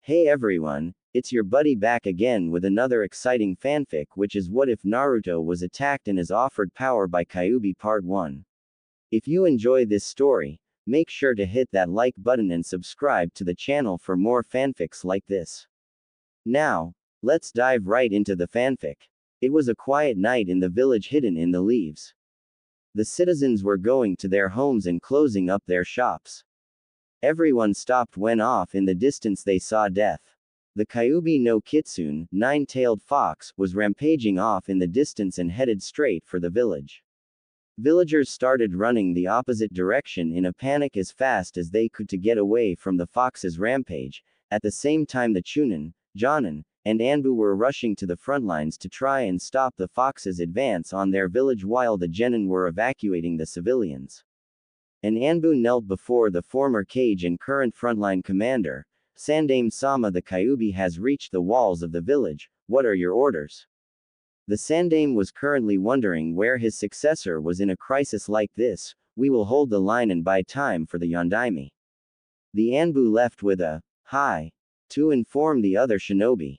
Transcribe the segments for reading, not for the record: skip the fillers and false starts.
Hey everyone, it's your buddy back again with another exciting fanfic, which is what if Naruto was attacked and is offered power by Kyuubi Part 1. If you enjoy this story, make sure to hit that like button and subscribe to the channel for more fanfics like this. Now, let's dive right into the fanfic. It was a quiet night in the village hidden in the leaves. The citizens were going to their homes and closing up their shops. Everyone stopped when off in the distance they saw death. The Kyuubi no Kitsune, nine-tailed fox, was rampaging off in the distance and headed straight for the village. Villagers started running the opposite direction in a panic as fast as they could to get away from the fox's rampage. At the same time the Chunin, Jonin, and Anbu were rushing to the front lines to try and stop the fox's advance on their village while the Genin were evacuating the civilians. And Anbu knelt before the former Kage and current frontline commander. Sandame Sama, the Kyuubi has reached the walls of the village, what are your orders? The Sandame was currently wondering where his successor was in a crisis like this. We will hold the line and buy time for the Yondaime. The Anbu left with a hi to inform the other shinobi.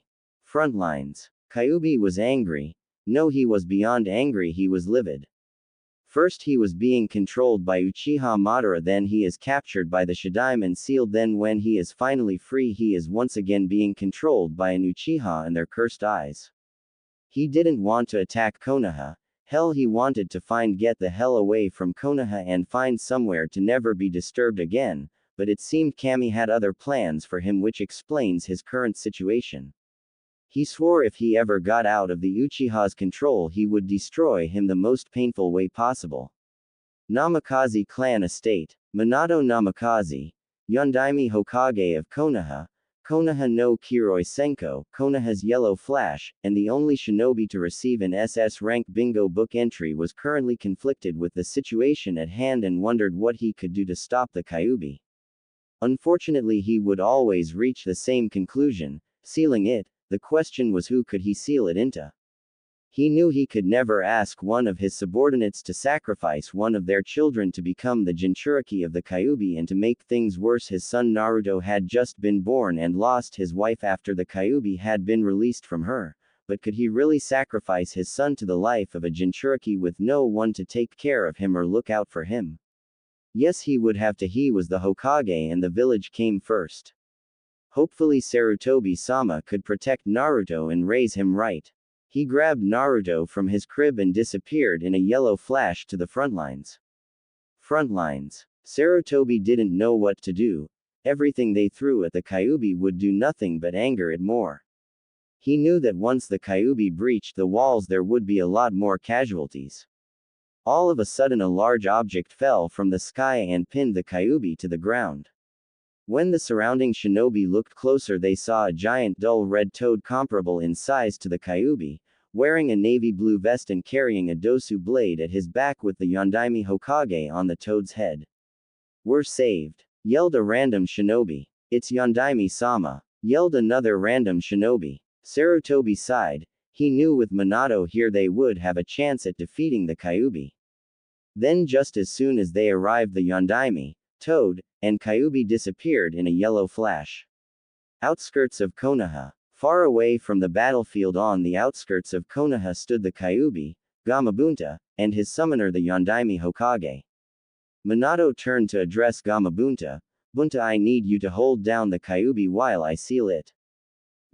Frontlines. Kyuubi was angry. No, he was beyond angry, he was livid. First he was being controlled by Uchiha Madara, then he is captured by the Shadaime and sealed, then when he is finally free he is once again being controlled by an Uchiha and their cursed eyes. He didn't want to attack Konoha. Hell, he wanted to get the hell away from Konoha and find somewhere to never be disturbed again, but it seemed Kami had other plans for him, which explains his current situation. He swore if he ever got out of the Uchiha's control he would destroy him the most painful way possible. Namikaze clan estate. Minato Namikaze, Yondaime Hokage of Konoha, Konoha no Kiroi Senko, Konoha's Yellow Flash, and the only shinobi to receive an SS rank bingo book entry, was currently conflicted with the situation at hand and wondered what he could do to stop the Kyuubi. Unfortunately he would always reach the same conclusion, sealing it. The question was who could he seal it into? He knew he could never ask one of his subordinates to sacrifice one of their children to become the Jinchuriki of the Kyuubi, and to make things worse his son Naruto had just been born and lost his wife after the Kyuubi had been released from her, but could he really sacrifice his son to the life of a Jinchuriki with no one to take care of him or look out for him? Yes, he would have to. He was the Hokage and the village came first. Hopefully Sarutobi-sama could protect Naruto and raise him right. He grabbed Naruto from his crib and disappeared in a yellow flash to the frontlines. Frontlines. Sarutobi didn't know what to do. Everything they threw at the Kyuubi would do nothing but anger it more. He knew that once the Kyuubi breached the walls there would be a lot more casualties. All of a sudden a large object fell from the sky and pinned the Kyuubi to the ground. When the surrounding shinobi looked closer they saw a giant dull red toad comparable in size to the Kyuubi, wearing a navy blue vest and carrying a dosu blade at his back with the Yondaime Hokage on the toad's head. We're saved, yelled a random shinobi. It's Yondaime-sama, yelled another random shinobi. Sarutobi sighed. He knew with Minato here they would have a chance at defeating the Kyuubi. Then just as soon as they arrived the Yondaime, Toad, and Kyuubi disappeared in a yellow flash. Outskirts of Konoha. Far away from the battlefield on the outskirts of Konoha stood the Kyuubi, Gamabunta, and his summoner the Yondaime Hokage. Minato turned to address Gamabunta. Bunta, I need you to hold down the Kyuubi while I seal it.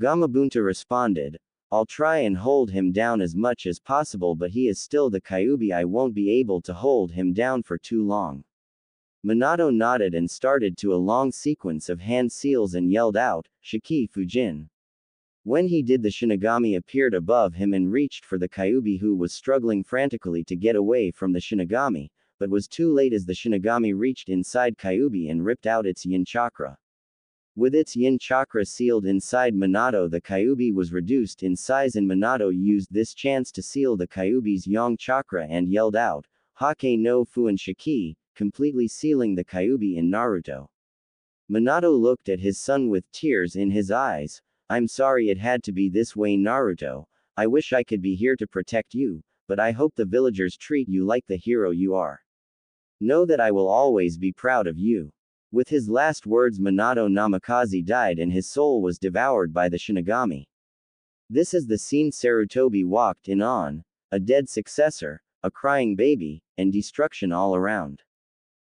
Gamabunta responded, I'll try and hold him down as much as possible, but he is still the Kyuubi. I won't be able to hold him down for too long. Minato nodded and started to a long sequence of hand seals and yelled out, Shiki Fujin. When he did, the Shinigami appeared above him and reached for the Kyuubi, who was struggling frantically to get away from the Shinigami, but was too late as the Shinigami reached inside Kyuubi and ripped out its yin chakra. With its yin chakra sealed inside Minato, the Kyuubi was reduced in size, and Minato used this chance to seal the Kyuubi's yang chakra and yelled out, Hake no Fuin Shiki, completely sealing the Kyuubi in Naruto. Minato looked at his son with tears in his eyes. I'm sorry it had to be this way, Naruto. I wish I could be here to protect you, but I hope the villagers treat you like the hero you are. Know that I will always be proud of you. With his last words, Minato Namikaze died and his soul was devoured by the Shinigami. This is the scene Sarutobi walked in on, a dead successor, a crying baby, and destruction all around.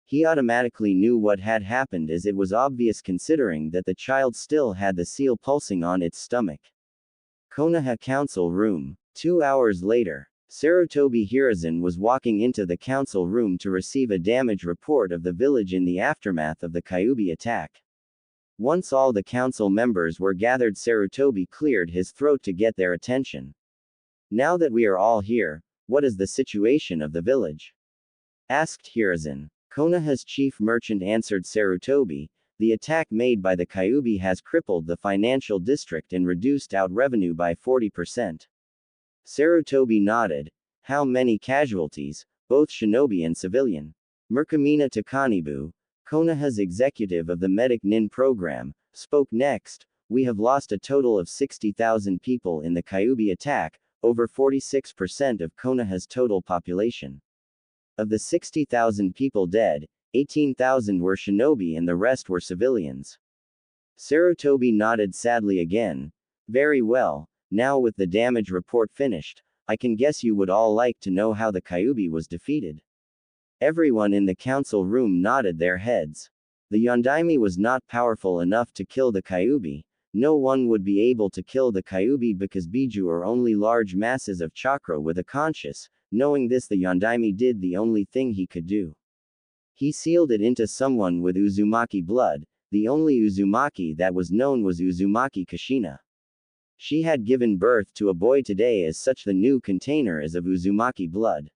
He automatically knew what had happened, as it was obvious considering that the child still had the seal pulsing on its stomach. Konoha Council Room. 2 hours later, Sarutobi Hiruzen was walking into the council room to receive a damage report of the village in the aftermath of the Kyuubi attack. Once all the council members were gathered, Sarutobi cleared his throat to get their attention. Now that we are all here, what is the situation of the village? Asked Hiruzen. Konoha's chief merchant answered Sarutobi. The attack made by the Kyuubi has crippled the financial district and reduced out revenue by 40%. Sarutobi nodded. How many casualties, both shinobi and civilian? Murkamina Takanibu, Konoha's executive of the Medic Nin program, spoke next. We have lost a total of 60,000 people in the Kyuubi attack, over 46% of Konoha's total population. Of the 60,000 people dead, 18,000 were shinobi and the rest were civilians. Sarutobi nodded sadly again. Very well, now with the damage report finished, I can guess you would all like to know how the Kyuubi was defeated. Everyone in the council room nodded their heads. The Yondaime was not powerful enough to kill the Kyuubi. No one would be able to kill the Kyuubi because Biju are only large masses of chakra with a conscious. Knowing this, the Yondaime did the only thing he could do. He sealed it into someone with Uzumaki blood. The only Uzumaki that was known was Uzumaki Kushina. She had given birth to a boy today, as such the new container is of Uzumaki blood.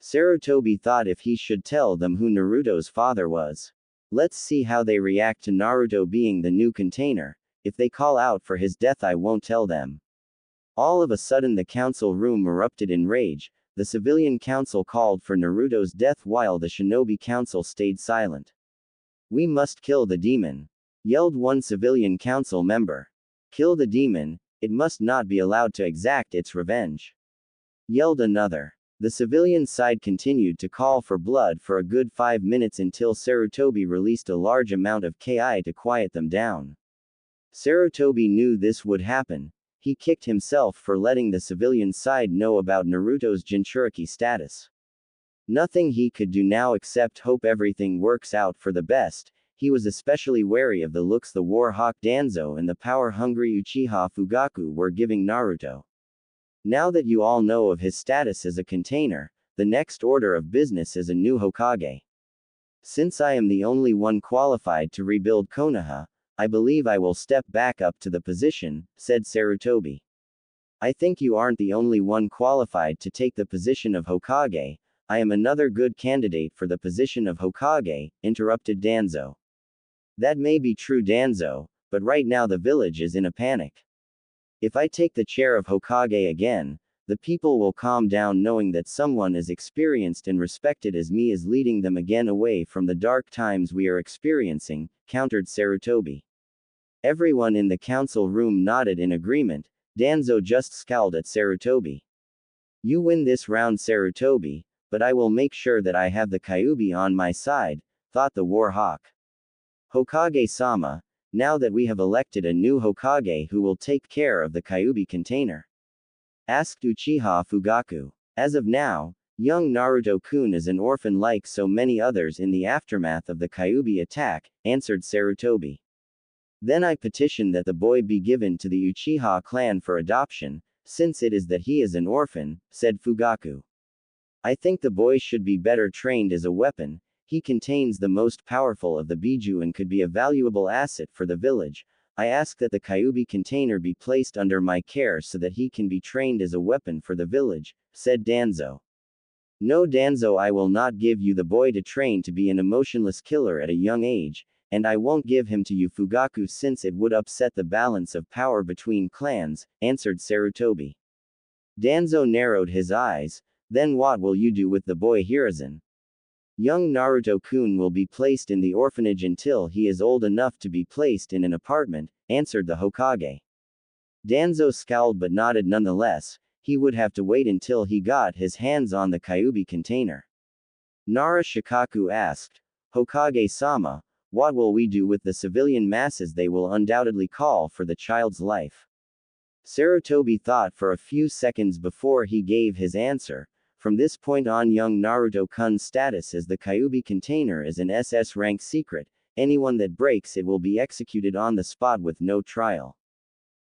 Sarutobi thought if he should tell them who Naruto's father was. Let's see how they react to Naruto being the new container. If they call out for his death, I won't tell them. All of a sudden the council room erupted in rage. The civilian council called for Naruto's death while the shinobi council stayed silent. We must kill the demon, yelled one civilian council member. Kill the demon, it must not be allowed to exact its revenge, yelled another. The civilian side continued to call for blood for a good 5 minutes until Sarutobi released a large amount of Ki to quiet them down. Sarutobi knew this would happen. He kicked himself for letting the civilian side know about Naruto's Jinchuriki status. Nothing he could do now except hope everything works out for the best. He was especially wary of the looks the war hawk Danzo and the power-hungry Uchiha Fugaku were giving Naruto. Now that you all know of his status as a container, the next order of business is a new Hokage. Since I am the only one qualified to rebuild Konoha, I believe I will step back up to the position, said Sarutobi. I think you aren't the only one qualified to take the position of Hokage. I am another good candidate for the position of Hokage, interrupted Danzo. That may be true, Danzo, but right now the village is in a panic. If I take the chair of Hokage again, the people will calm down knowing that someone as experienced and respected as me is leading them again away from the dark times we are experiencing, countered Sarutobi. Everyone in the council room nodded in agreement. Danzo just scowled at Sarutobi. You win this round, Sarutobi, but I will make sure that I have the Kyuubi on my side, thought the war hawk. Hokage-sama, now that we have elected a new Hokage, who will take care of the Kyuubi container? Asked Uchiha Fugaku. As of now, young Naruto-kun is an orphan like so many others in the aftermath of the Kyuubi attack, answered Sarutobi. Then I petition that the boy be given to the Uchiha clan for adoption, since it is that he is an orphan, said Fugaku. I think the boy should be better trained as a weapon. He contains the most powerful of the Biju and could be a valuable asset for the village. I ask that the Kyuubi container be placed under my care so that he can be trained as a weapon for the village, said Danzo. No, Danzo, I will not give you the boy to train to be an emotionless killer at a young age, and I won't give him to you, Fugaku, since it would upset the balance of power between clans, answered Sarutobi. Danzo narrowed his eyes. Then what will you do with the boy Hiruzen? Young Naruto-kun will be placed in the orphanage until he is old enough to be placed in an apartment, answered the Hokage. Danzo scowled but nodded nonetheless. He would have to wait until he got his hands on the Kyuubi container. Nara Shikaku asked, Hokage-sama, What will we do with the civilian masses? They will undoubtedly call for the child's life. Sarutobi thought for a few seconds before he gave his answer. From this point on, young Naruto-kun's status as the Kyuubi container is an SS rank secret. Anyone that breaks it will be executed on the spot with no trial.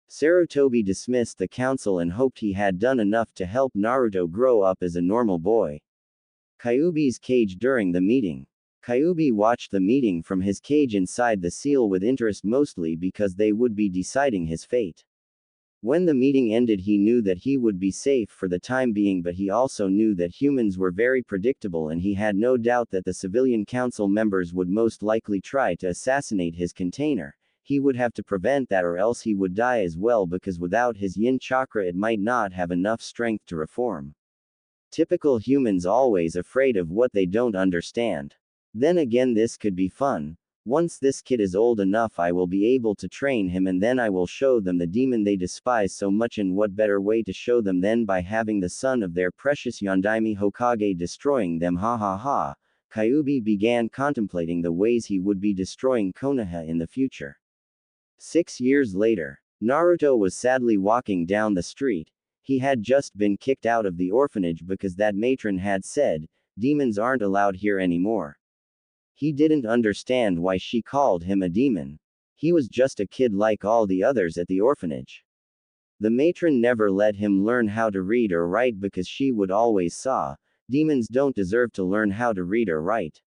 Sarutobi dismissed the council and hoped he had done enough to help Naruto grow up as a normal boy. Kyuubi's cage. During the meeting, Kyuubi watched the meeting from his cage inside the seal with interest, mostly because they would be deciding his fate. When the meeting ended, he knew that he would be safe for the time being, but he also knew that humans were very predictable, and he had no doubt that the civilian council members would most likely try to assassinate his container. He would have to prevent that, or else he would die as well, because without his yin chakra it might not have enough strength to reform. Typical humans, always afraid of what they don't understand. Then again, this could be fun. Once this kid is old enough, I will be able to train him, and then I will show them the demon they despise so much. And what better way to show them than by having the son of their precious Yondaime Hokage destroying them? Ha ha ha. Kyuubi began contemplating the ways he would be destroying Konoha in the future. 6 years later, Naruto was sadly walking down the street. He had just been kicked out of the orphanage because that matron had said, demons aren't allowed here anymore. He didn't understand why she called him a demon. He was just a kid like all the others at the orphanage. The matron never let him learn how to read or write because she would always say, demons don't deserve to learn how to read or write.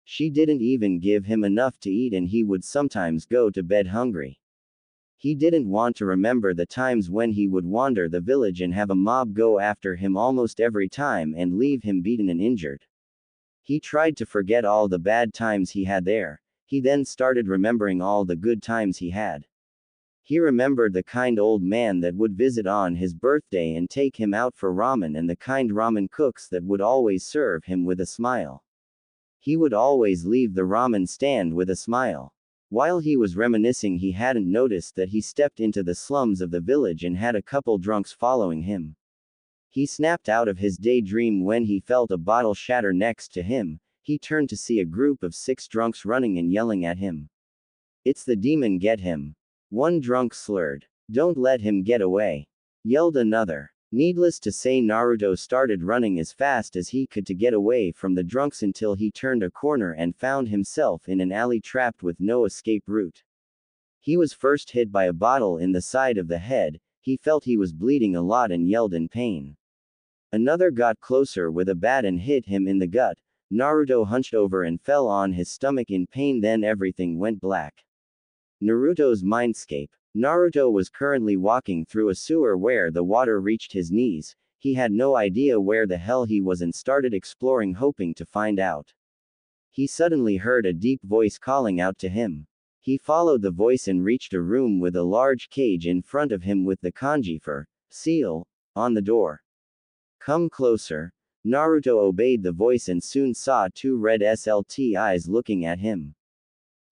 She didn't even give him enough to eat, and he would sometimes go to bed hungry. He didn't want to remember the times when he would wander the village and have a mob go after him almost every time and leave him beaten and injured. He tried to forget all the bad times he had there. He then started remembering all the good times he had. He remembered the kind old man that would visit on his birthday and take him out for ramen, and the kind ramen cooks that would always serve him with a smile. He would always leave the ramen stand with a smile. While he was reminiscing, he hadn't noticed that he stepped into the slums of the village and had a couple drunks following him. He snapped out of his daydream when he felt a bottle shatter next to him. He turned to see a group of 6 drunks running and yelling at him. "It's the demon, get him!" One drunk slurred. "Don't let him get away!" yelled another. Needless to say, Naruto started running as fast as he could to get away from the drunks until he turned a corner and found himself in an alley trapped with no escape route. He was first hit by a bottle in the side of the head. He felt he was bleeding a lot and yelled in pain. Another got closer with a bat and hit him in the gut. Naruto hunched over and fell on his stomach in pain. Then everything went black. Naruto's mindscape. Naruto was currently walking through a sewer where the water reached his knees. He had no idea where the hell he was and started exploring, hoping to find out. He suddenly heard a deep voice calling out to him. He followed the voice and reached a room with a large cage in front of him with the kanji for seal on the door. "Come closer." Naruto obeyed the voice and soon saw 2 red SLT eyes looking at him.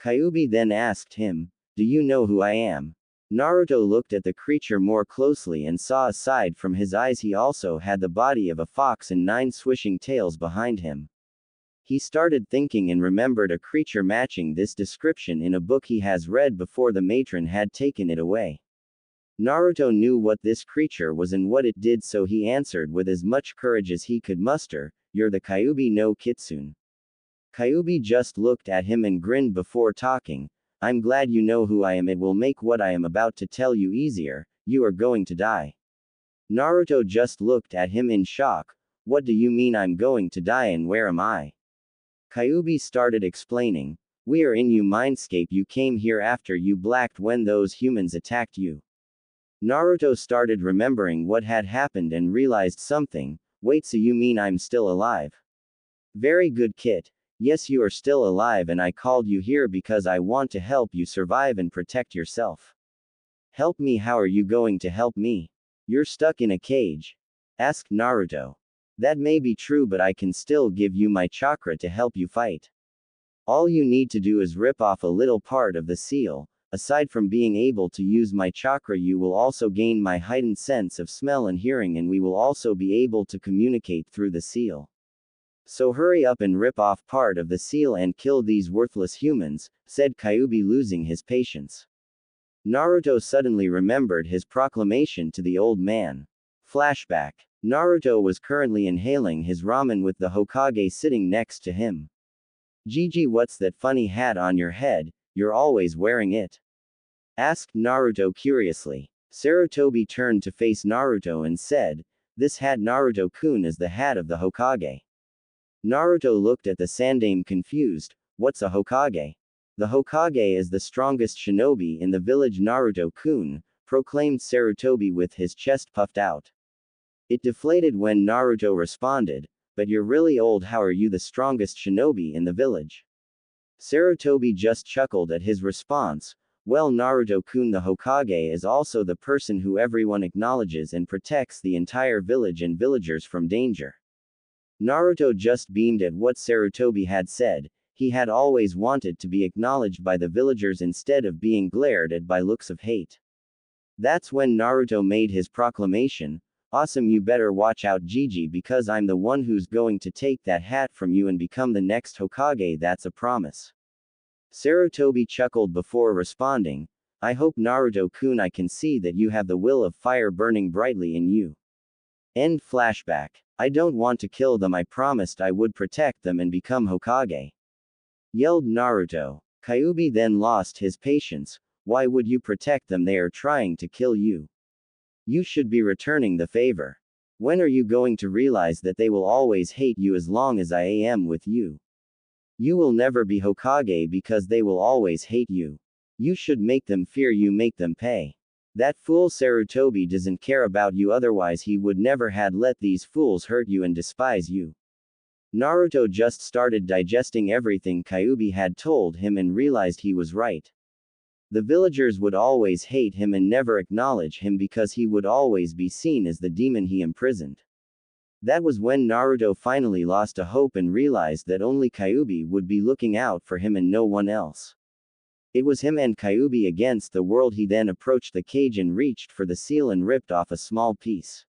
Kyuubi then asked him, "Do you know who I am?" Naruto looked at the creature more closely and saw aside from his eyes he also had the body of a fox and 9 swishing tails behind him. He started thinking and remembered a creature matching this description in a book he has read before the matron had taken it away. Naruto knew what this creature was and what it did, so he answered with as much courage as he could muster, "You're the Kyuubi no Kitsune." Kyuubi just looked at him and grinned before talking. "I'm glad you know who I am. It will make what I am about to tell you easier. You are going to die." Naruto just looked at him in shock. "What do you mean I'm going to die, and where am I?" Kyuubi started explaining. "We are in your mindscape. You came here after you blacked when those humans attacked you." Naruto started remembering what had happened and realized something. "Wait, so you mean I'm still alive?" "Very good, Kit. Yes, you are still alive, and I called you here because I want to help you survive and protect yourself." "Help me? How are you going to help me? You're stuck in a cage," asked Naruto. "That may be true, but I can still give you my chakra to help you fight. All you need to do is rip off a little part of the seal. Aside from being able to use my chakra, you will also gain my heightened sense of smell and hearing, and we will also be able to communicate through the seal." So hurry up and rip off part of the seal and kill these worthless humans, said Kyuubi, losing his patience. Naruto suddenly remembered his proclamation to the old man. Flashback. Naruto was currently inhaling his ramen with the Hokage sitting next to him. Gigi, what's that funny hat on your head? You're always wearing it, asked Naruto curiously. Sarutobi turned to face Naruto and said, "This hat, Naruto-kun, is the hat of the Hokage." Naruto looked at the Sandaime confused. What's a Hokage? The Hokage is the strongest shinobi in the village, Naruto-kun, proclaimed Sarutobi with his chest puffed out. It deflated when Naruto responded, "But you're really old, how are you the strongest shinobi in the village?" Sarutobi just chuckled at his response. Well, Naruto-kun, the Hokage is also the person who everyone acknowledges and protects the entire village and villagers from danger. Naruto just beamed at what Sarutobi had said. He had always wanted to be acknowledged by the villagers instead of being glared at by looks of hate. That's when Naruto made his proclamation. Awesome, you better watch out, Gigi, because I'm the one who's going to take that hat from you and become the next Hokage, that's a promise. Sarutobi chuckled before responding, I hope, Naruto-kun, I can see that you have the will of fire burning brightly in you. End flashback. I don't want to kill them, I promised I would protect them and become Hokage, yelled Naruto. Kyuubi then lost his patience. Why would you protect them? They are trying to kill you. You should be returning the favor. When are you going to realize that they will always hate you as long as I am with you? You will never be Hokage because they will always hate you. You should make them fear you, make them pay. That fool Sarutobi doesn't care about you, otherwise he would never had let these fools hurt you and despise you. Naruto just started digesting everything Kyuubi had told him and realized he was right. The villagers would always hate him and never acknowledge him because he would always be seen as the demon he imprisoned. That was when Naruto finally lost a hope and realized that only Kyuubi would be looking out for him and no one else. It was him and Kyuubi against the world. He then approached the cage and reached for the seal and ripped off a small piece.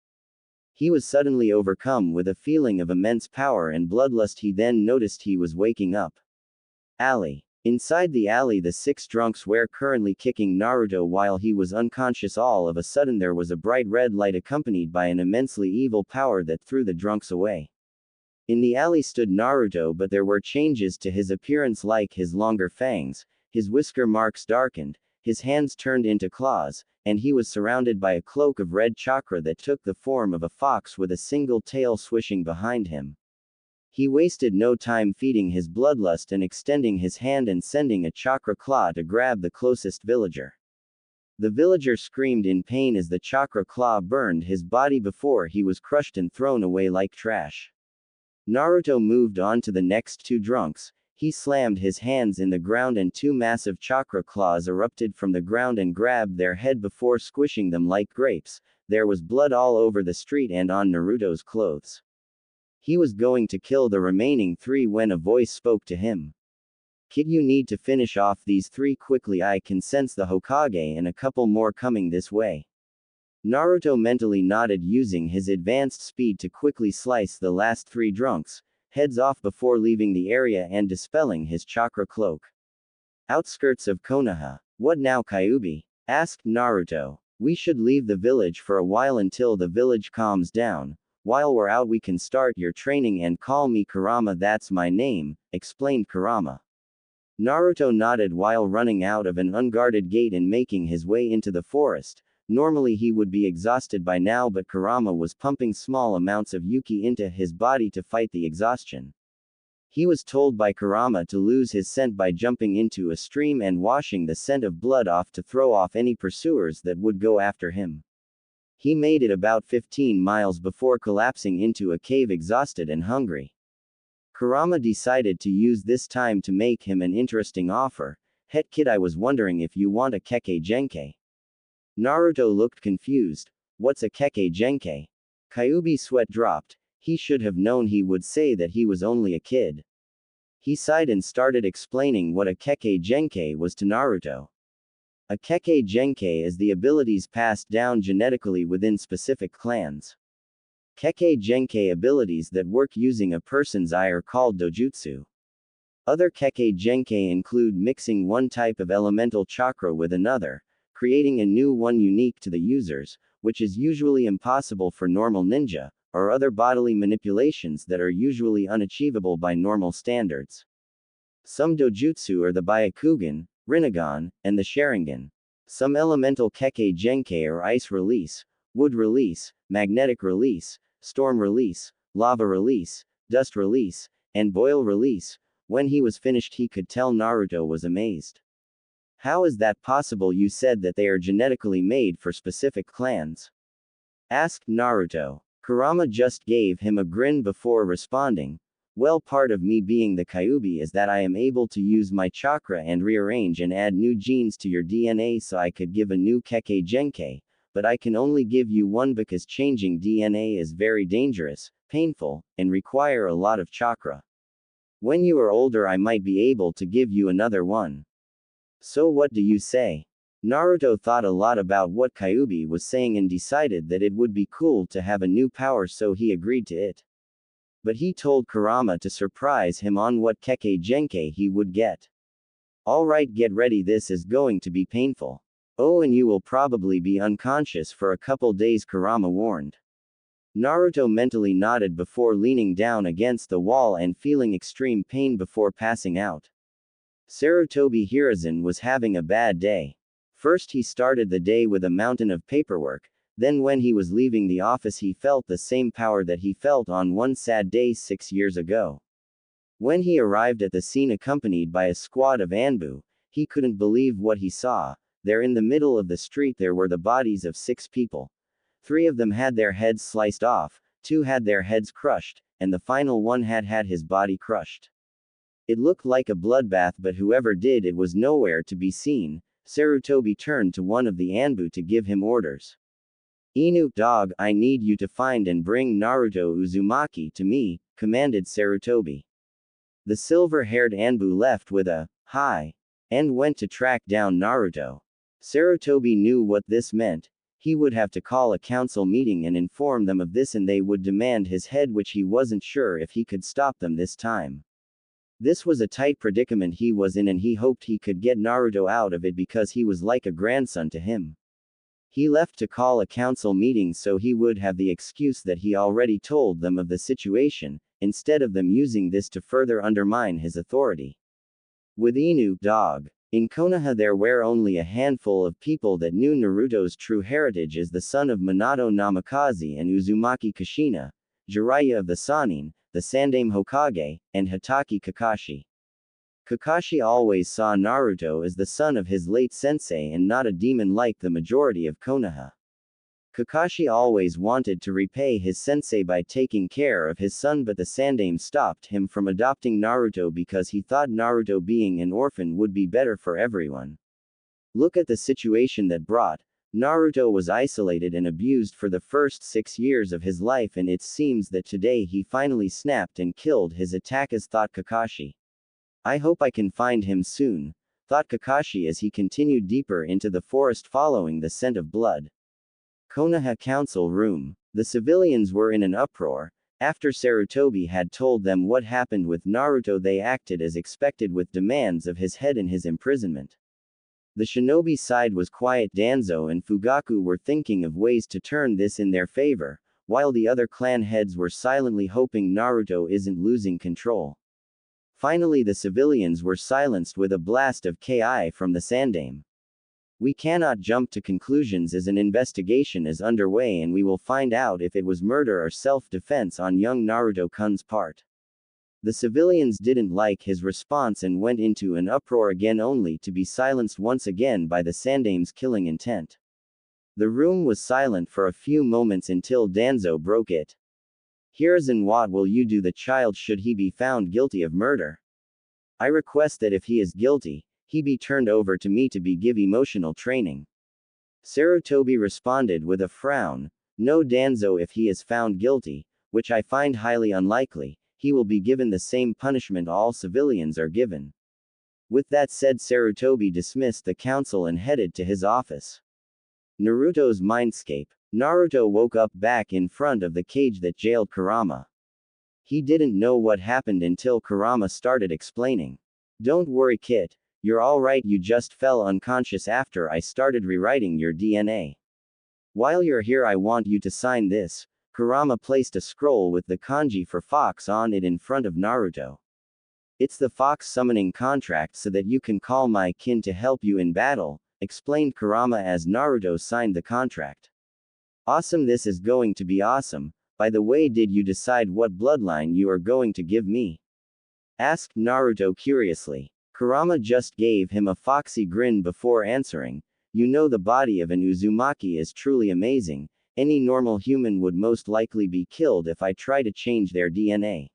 He was suddenly overcome with a feeling of immense power and bloodlust. He then noticed he was waking up. Alley. Inside the alley, the six drunks were currently kicking Naruto while he was unconscious. All of a sudden there was a bright red light accompanied by an immensely evil power that threw the drunks away. In the alley stood Naruto, but there were changes to his appearance, like his longer fangs, his whisker marks darkened, his hands turned into claws, and he was surrounded by a cloak of red chakra that took the form of a fox with a single tail swishing behind him. He wasted no time feeding his bloodlust and extending his hand and sending a chakra claw to grab the closest villager. The villager screamed in pain as the chakra claw burned his body before he was crushed and thrown away like trash. Naruto moved on to the next two drunks. He slammed his hands in the ground and two massive chakra claws erupted from the ground and grabbed their head before squishing them like grapes. There was blood all over the street and on Naruto's clothes. He was going to kill the remaining three when a voice spoke to him. Kid, you need to finish off these three quickly. I can sense the Hokage and a couple more coming this way. Naruto mentally nodded, using his advanced speed to quickly slice the last three drunks' heads off before leaving the area and dispelling his chakra cloak. Outskirts of Konoha. What now, Kyuubi? Asked Naruto. We should leave the village for a while until the village calms down. While we're out, we can start your training and call me Kurama. That's my name, explained Kurama. Naruto nodded while running out of an unguarded gate and making his way into the forest. Normally he would be exhausted by now, but Kurama was pumping small amounts of Yuki into his body to fight the exhaustion. He was told by Kurama to lose his scent by jumping into a stream and washing the scent of blood off to throw off any pursuers that would go after him. He made it about 15 miles before collapsing into a cave, exhausted and hungry. Kurama decided to use this time to make him an interesting offer. Het kid, I was wondering if you want a keke genkai. Naruto looked confused. What's a keke genkai? Kyuubi's sweat dropped. He should have known he would say that he was only a kid. He sighed and started explaining what a keke genkai was to Naruto. A keke genkai is the abilities passed down genetically within specific clans. Kekkei Genkai abilities that work using a person's eye are called dojutsu. Other Kekkei Genkai include mixing one type of elemental chakra with another, creating a new one unique to the users, which is usually impossible for normal ninja, or other bodily manipulations that are usually unachievable by normal standards. Some dojutsu are the Byakugan, Rinnegan, and the Sharingan. Some elemental Kekkei Genkai are ice release, wood release, magnetic release, storm release, lava release, dust release, and boil release. When he was finished, he could tell Naruto was amazed. How is that possible? You said that they are genetically made for specific clans, asked Naruto. Kurama just gave him a grin before responding. Well, part of me being the Kyuubi is that I am able to use my chakra and rearrange and add new genes to your DNA so I could give a new Kekkei Genkai, but I can only give you one because changing DNA is very dangerous, painful, and require a lot of chakra. When you are older I might be able to give you another one. So what do you say? Naruto thought a lot about what Kyuubi was saying and decided that it would be cool to have a new power, so he agreed to it. But he told Kurama to surprise him on what Kekkei Genkai he would get. Alright, get ready, this is going to be painful. Oh, and you will probably be unconscious for a couple days, Kurama warned. Naruto mentally nodded before leaning down against the wall and feeling extreme pain before passing out. Sarutobi Hiruzen was having a bad day. First he started the day with a mountain of paperwork, then when he was leaving the office he felt the same power that he felt on one sad day 6 years ago. When he arrived at the scene accompanied by a squad of Anbu, he couldn't believe what he saw. There in the middle of the street there were the bodies of 6 people. 3 of them had their heads sliced off, 2 had their heads crushed, and the final one had his body crushed. It looked like a bloodbath, but whoever did it was nowhere to be seen. Sarutobi turned to one of the Anbu to give him orders. Inu, dog, I need you to find and bring Naruto Uzumaki to me, commanded Sarutobi. The silver-haired Anbu left with a hi and went to track down Naruto. Sarutobi knew what this meant. He would have to call a council meeting and inform them of this, and they would demand his head, which he wasn't sure if he could stop them this time. This was a tight predicament he was in, and he hoped he could get Naruto out of it because he was like a grandson to him. He left to call a council meeting so he would have the excuse that he already told them of the situation, instead of them using this to further undermine his authority. With Inu, dog, in Konoha there were only a handful of people that knew Naruto's true heritage as the son of Minato Namikaze and Uzumaki Kushina, Jiraiya of the Sannin, the Sandaime Hokage, and Hatake Kakashi. Kakashi always saw Naruto as the son of his late sensei and not a demon like the majority of Konoha. Kakashi always wanted to repay his sensei by taking care of his son, but the Sandaime stopped him from adopting Naruto because he thought Naruto being an orphan would be better for everyone. Look at the situation that brought. Naruto was isolated and abused for the first 6 years of his life, and it seems that today he finally snapped and killed his attackers, thought Kakashi. I hope I can find him soon, thought Kakashi as he continued deeper into the forest following the scent of blood. Konoha Council Room. The civilians were in an uproar. After Sarutobi had told them what happened with Naruto, they acted as expected with demands of his head and his imprisonment. The shinobi side was quiet. Danzo and Fugaku were thinking of ways to turn this in their favor, while the other clan heads were silently hoping Naruto isn't losing control. Finally the civilians were silenced with a blast of ki from the Sandaime. We cannot jump to conclusions as an investigation is underway, and we will find out if it was murder or self-defense on young Naruto-kun's part. The civilians didn't like his response and went into an uproar again, only to be silenced once again by the Sandaime's killing intent. The room was silent for a few moments until Danzo broke it. Hiruzen, what will you do the child should he be found guilty of murder? I request that if he is guilty, he be turned over to me to be give emotional training. Sarutobi responded with a frown. No, Danzo, if he is found guilty, which I find highly unlikely, he will be given the same punishment all civilians are given. With that said, Sarutobi dismissed the council and headed to his office. Naruto's Mindscape. Naruto woke up back in front of the cage that jailed Kurama. He didn't know what happened until Kurama started explaining. Don't worry, kid. You're alright, you just fell unconscious after I started rewriting your DNA. While you're here, I want you to sign this. Kurama placed a scroll with the kanji for fox on it in front of Naruto. It's the fox summoning contract so that you can call my kin to help you in battle, explained Kurama as Naruto signed the contract. Awesome, this is going to be awesome. By the way, did you decide what bloodline you are going to give me? Asked Naruto curiously. Kurama just gave him a foxy grin before answering. You know, the body of an Uzumaki is truly amazing. Any normal human would most likely be killed if I try to change their DNA.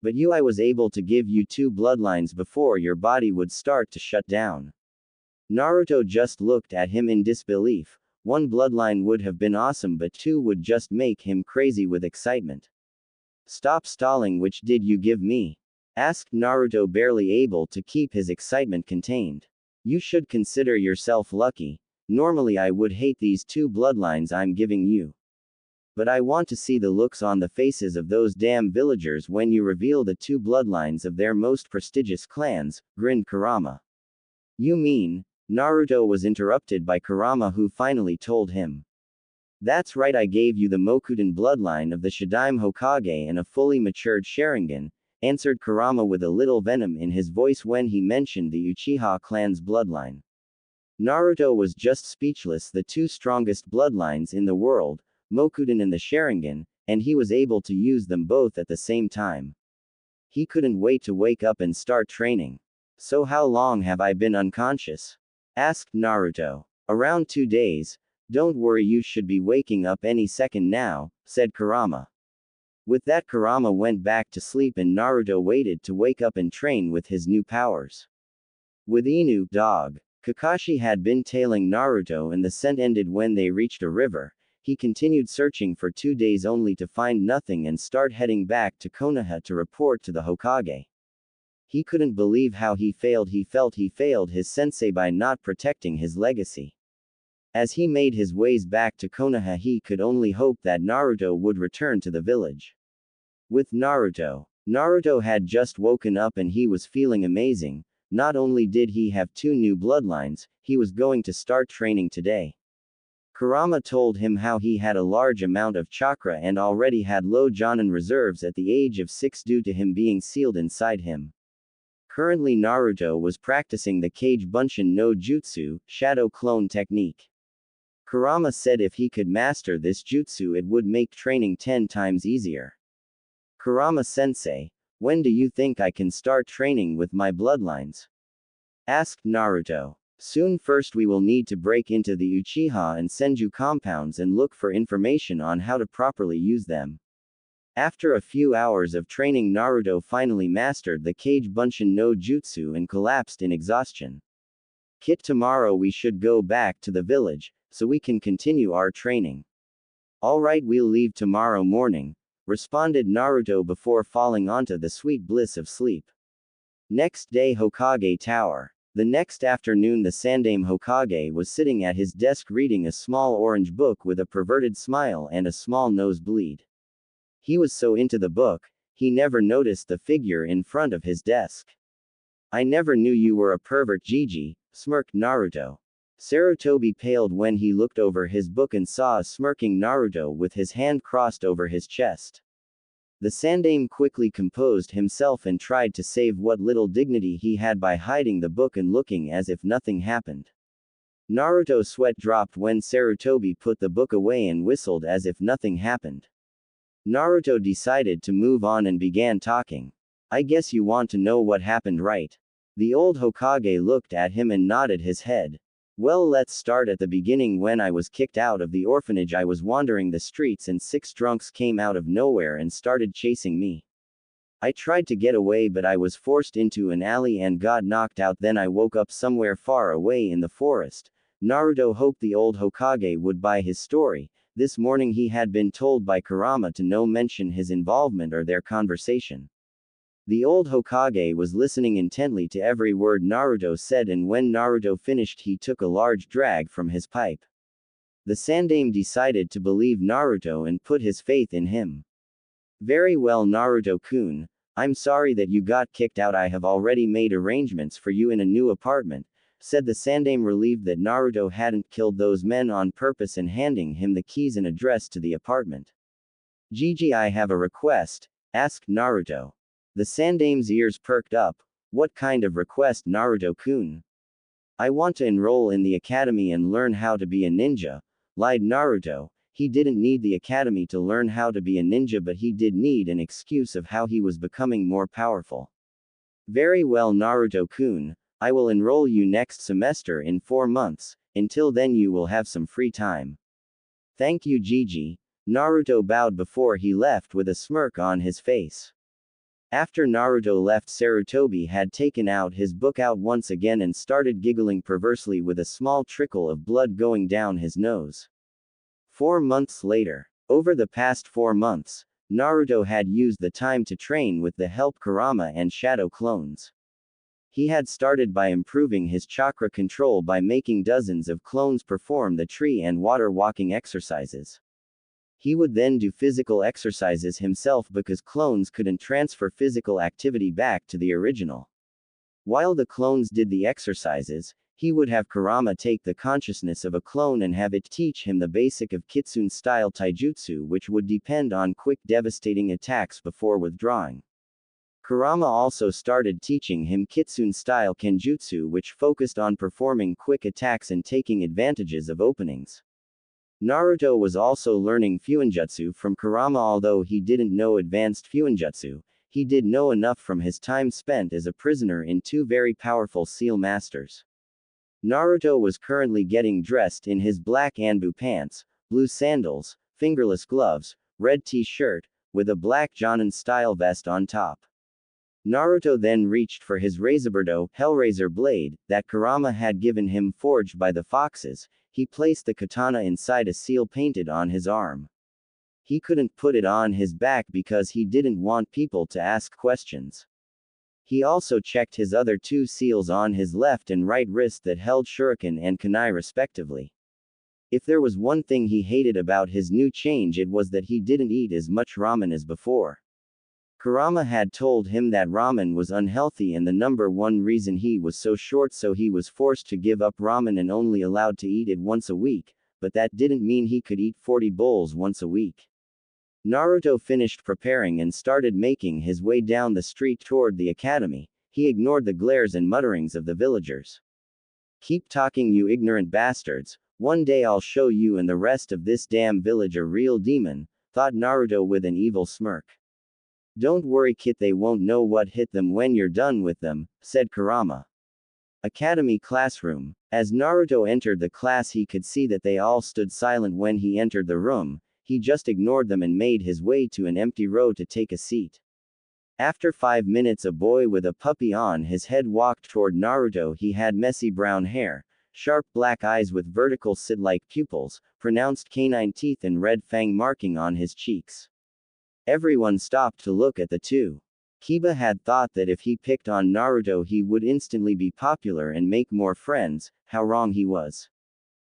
But I was able to give you 2 bloodlines before your body would start to shut down. Naruto just looked at him in disbelief. 1 bloodline would have been awesome, but 2 would just make him crazy with excitement. Stop stalling, which did you give me? Asked Naruto, barely able to keep his excitement contained. You should consider yourself lucky. Normally I would hate these 2 bloodlines I'm giving you. But I want to see the looks on the faces of those damn villagers when you reveal the 2 bloodlines of their most prestigious clans, grinned Kurama. You mean? Naruto was interrupted by Kurama, who finally told him. That's right, I gave you the Mokuden bloodline of the Shadaime Hokage and a fully matured Sharingan, answered Kurama with a little venom in his voice when he mentioned the Uchiha clan's bloodline. Naruto was just speechless. The 2 strongest bloodlines in the world, Mokuden and the Sharingan, and he was able to use them both at the same time. He couldn't wait to wake up and start training. So how long have I been unconscious? Asked Naruto. Around 2 days. Don't worry, you should be waking up any second now, said Kurama. With that, Kurama went back to sleep and Naruto waited to wake up and train with his new powers. With Inu, dog, Kakashi had been tailing Naruto and the scent ended when they reached a river. He continued searching for 2 days only to find nothing and start heading back to Konoha to report to the Hokage. He couldn't believe how he felt he failed his sensei by not protecting his legacy. As he made his ways back to Konoha, he could only hope that Naruto would return to the village. With Naruto had just woken up and he was feeling amazing. Not only did he have 2 new bloodlines, he was going to start training today. Kurama told him how he had a large amount of chakra and already had low Jonin reserves at the age of 6 due to him being sealed inside him. Currently Naruto was practicing the Kage Bunshin no Jutsu, shadow clone technique. Kurama said if he could master this jutsu it would make training 10 times easier. Kurama-sensei, when do you think I can start training with my bloodlines? Asked Naruto. Soon. First we will need to break into the Uchiha and Senju compounds and look for information on how to properly use them. After a few hours of training, Naruto finally mastered the Kage Bunshin no Jutsu and collapsed in exhaustion. Kit, tomorrow we should go back to the village, so we can continue our training. Alright, we'll leave tomorrow morning, responded Naruto before falling onto the sweet bliss of sleep. Next day, Hokage Tower. The next afternoon, the Sandaime Hokage was sitting at his desk reading a small orange book with a perverted smile and a small nosebleed. He was so into the book, he never noticed the figure in front of his desk. I never knew you were a pervert, Gigi, smirked Naruto. Sarutobi paled when he looked over his book and saw a smirking Naruto with his hand crossed over his chest. The Sandaime quickly composed himself and tried to save what little dignity he had by hiding the book and looking as if nothing happened. Naruto's sweat dropped when Sarutobi put the book away and whistled as if nothing happened. Naruto decided to move on and began talking. I guess you want to know what happened, right? The old Hokage looked at him and nodded his head. Well, let's start at the beginning. When I was kicked out of the orphanage, I was wandering the streets and 6 drunks came out of nowhere and started chasing me. I tried to get away, but I was forced into an alley and got knocked out. Then I woke up somewhere far away in the forest. Naruto hoped the old Hokage would buy his story. This morning he had been told by Kurama to no mention his involvement or their conversation. The old Hokage was listening intently to every word Naruto said, and when Naruto finished he took a large drag from his pipe. The Sandaime decided to believe Naruto and put his faith in him. Very well, Naruto-kun. I'm sorry that you got kicked out. I have already made arrangements for you in a new apartment, said the Sandaime, relieved that Naruto hadn't killed those men on purpose, and handing him the keys and address to the apartment. Gigi, I have a request, asked Naruto. The Sandaime's ears perked up. What kind of request, Naruto-kun? I want to enroll in the academy and learn how to be a ninja, lied Naruto. He didn't need the academy to learn how to be a ninja, but he did need an excuse of how he was becoming more powerful. Very well, Naruto-kun. I will enroll you next semester in 4 months. Until then you will have some free time. Thank you, Gigi. Naruto bowed before he left with a smirk on his face. After Naruto left, Sarutobi had taken out his book once again and started giggling perversely with a small trickle of blood going down his nose. 4 months later. Over the past 4 months, Naruto had used the time to train with the help Kurama and Shadow clones. He had started by improving his chakra control by making dozens of clones perform the tree and water walking exercises. He would then do physical exercises himself because clones couldn't transfer physical activity back to the original. While the clones did the exercises, he would have Kurama take the consciousness of a clone and have it teach him the basic of Kitsune-style taijutsu, which would depend on quick devastating attacks before withdrawing. Kurama also started teaching him Kitsune-style kenjutsu, which focused on performing quick attacks and taking advantages of openings. Naruto was also learning Fuinjutsu from Kurama. Although he didn't know advanced Fuinjutsu, he did know enough from his time spent as a prisoner in 2 very powerful seal masters. Naruto was currently getting dressed in his black Anbu pants, blue sandals, fingerless gloves, red t-shirt, with a black Jonin-style vest on top. Naruto then reached for his Razorburdo, Hellraiser blade, that Kurama had given him forged by the foxes. He placed the katana inside a seal painted on his arm. He couldn't put it on his back because he didn't want people to ask questions. He also checked his other 2 seals on his left and right wrist that held shuriken and kunai respectively. If there was one thing he hated about his new change, it was that he didn't eat as much ramen as before. Kurama had told him that ramen was unhealthy and the number 1 reason he was so short, so he was forced to give up ramen and only allowed to eat it once a week, but that didn't mean he could eat 40 bowls once a week. Naruto finished preparing and started making his way down the street toward the academy. He ignored the glares and mutterings of the villagers. Keep talking, you ignorant bastards. One day I'll show you and the rest of this damn village a real demon, thought Naruto with an evil smirk. Don't worry, kid, they won't know what hit them when you're done with them, said Kurama. Academy classroom. As Naruto entered the class, he could see that they all stood silent when he entered the room. He just ignored them and made his way to an empty row to take a seat. After 5 minutes, a boy with a puppy on his head walked toward Naruto. He had messy brown hair, sharp black eyes with vertical slit-like pupils, pronounced canine teeth, and red fang marking on his cheeks. Everyone stopped to look at the 2. Kiba had thought that if he picked on Naruto he would instantly be popular and make more friends. How wrong he was.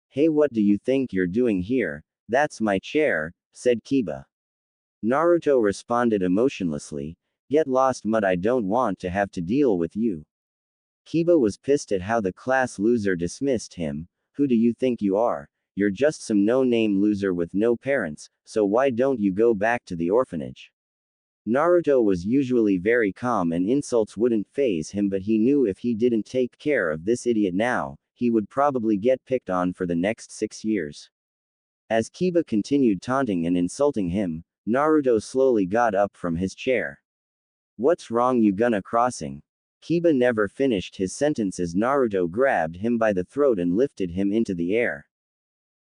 Hey, what do you think you're doing here? That's my chair, said Kiba. Naruto responded emotionlessly. Get lost, mud, I don't want to have to deal with you. Kiba was pissed at how the class loser dismissed him. Who do you think you are? You're just some no-name loser with no parents, so why don't you go back to the orphanage? Naruto was usually very calm and insults wouldn't faze him, but he knew if he didn't take care of this idiot now, he would probably get picked on for the next 6 years. As Kiba continued taunting and insulting him, Naruto slowly got up from his chair. What's wrong, you gonna crossing? Kiba never finished his sentence as Naruto grabbed him by the throat and lifted him into the air.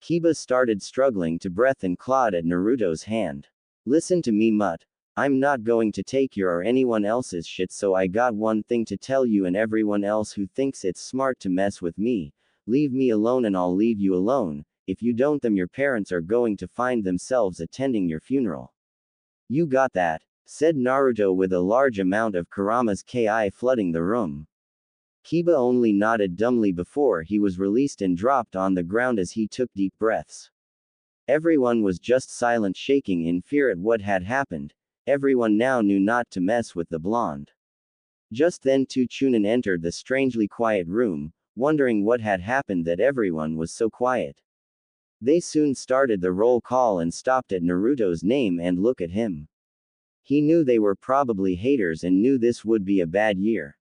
Kiba started struggling to breath and clawed at Naruto's hand. Listen to me, mutt. I'm not going to take your or anyone else's shit, so I got one thing to tell you and everyone else who thinks it's smart to mess with me. Leave me alone and I'll leave you alone. If you don't, then your parents are going to find themselves attending your funeral. You got that? Said Naruto with a large amount of Kurama's ki flooding the room. Kiba only nodded dumbly before he was released and dropped on the ground as he took deep breaths. Everyone was just silent, shaking in fear at what had happened. Everyone now knew not to mess with the blonde. Just then two Chunin entered the strangely quiet room, wondering what had happened that everyone was so quiet. They soon started the roll call and stopped at Naruto's name and looked at him. He knew they were probably haters and knew this would be a bad year.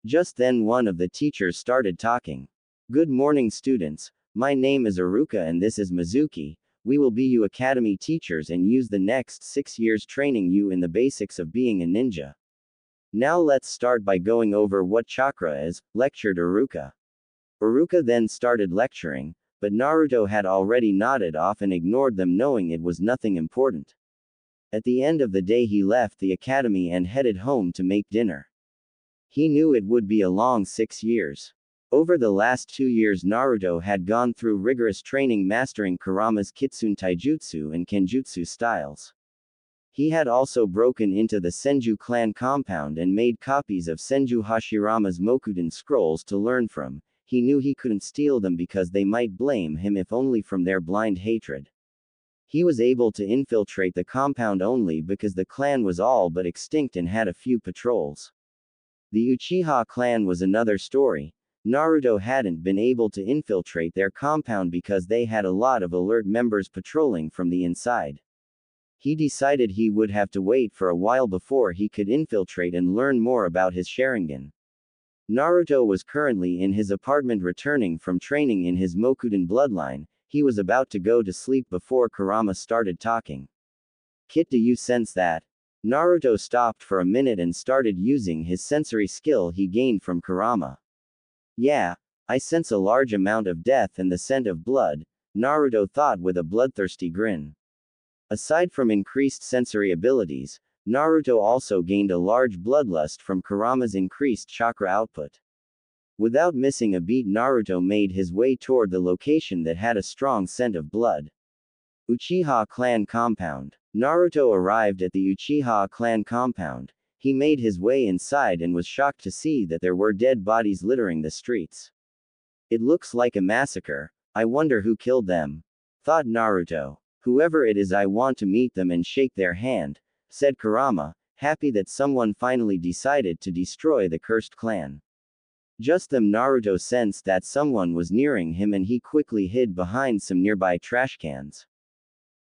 Just then one of the teachers started talking. "Good morning, students. My name is Aruka and this is Mizuki. We will be you academy teachers and use the next 6 years training you in the basics of being a ninja. Now let's start by going over what chakra is," lectured Aruka. Aruka then started lecturing, but Naruto had already nodded off and ignored them, knowing it was nothing important. At the end of the day he left the academy and headed home to make dinner. He knew it would be a long 6 years. Over the last 2 years Naruto had gone through rigorous training mastering Kurama's Kitsune Taijutsu and Kenjutsu styles. He had also broken into the Senju clan compound and made copies of Senju Hashirama's Mokuden scrolls to learn from. He knew he couldn't steal them because they might blame him if only from their blind hatred. He was able to infiltrate the compound only because the clan was all but extinct and had a few patrols. The Uchiha clan was another story. Naruto hadn't been able to infiltrate their compound because they had a lot of alert members patrolling from the inside. He decided he would have to wait for a while before he could infiltrate and learn more about his Sharingan. Naruto was currently in his apartment returning from training in his Mokuden bloodline. He was about to go to sleep before Kurama started talking. "Kit, do you sense that?" Naruto stopped for a minute and started using his sensory skill he gained from Kurama. "Yeah, I sense a large amount of death and the scent of blood," Naruto thought with a bloodthirsty grin. Aside from increased sensory abilities, Naruto also gained a large bloodlust from Kurama's increased chakra output. Without missing a beat Naruto made his way toward the location that had a strong scent of blood. Uchiha clan compound. Naruto arrived at the Uchiha clan compound. He made his way inside and was shocked to see that there were dead bodies littering the streets. "It looks like a massacre. I wonder who killed them," thought Naruto. "Whoever it is, I want to meet them and shake their hand," said Kurama, happy that someone finally decided to destroy the cursed clan. Just then Naruto sensed that someone was nearing him and he quickly hid behind some nearby trash cans.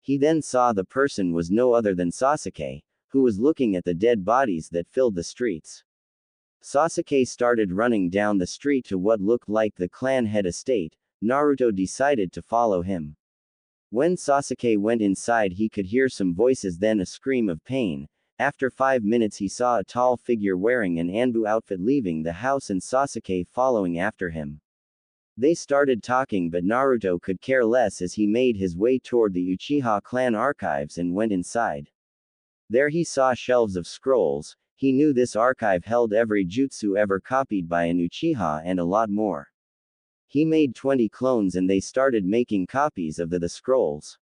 He then saw the person was no other than Sasuke, who was looking at the dead bodies that filled the streets. Sasuke started running down the street to what looked like the clan head estate. Naruto decided to follow him. When Sasuke went inside he could hear some voices, then a scream of pain. After 5 minutes he saw a tall figure wearing an Anbu outfit leaving the house and Sasuke following after him. They started talking but Naruto could care less as he made his way toward the Uchiha clan archives and went inside. There he saw shelves of scrolls. He knew this archive held every jutsu ever copied by an Uchiha and a lot more. He made 20 clones and they started making copies of the scrolls.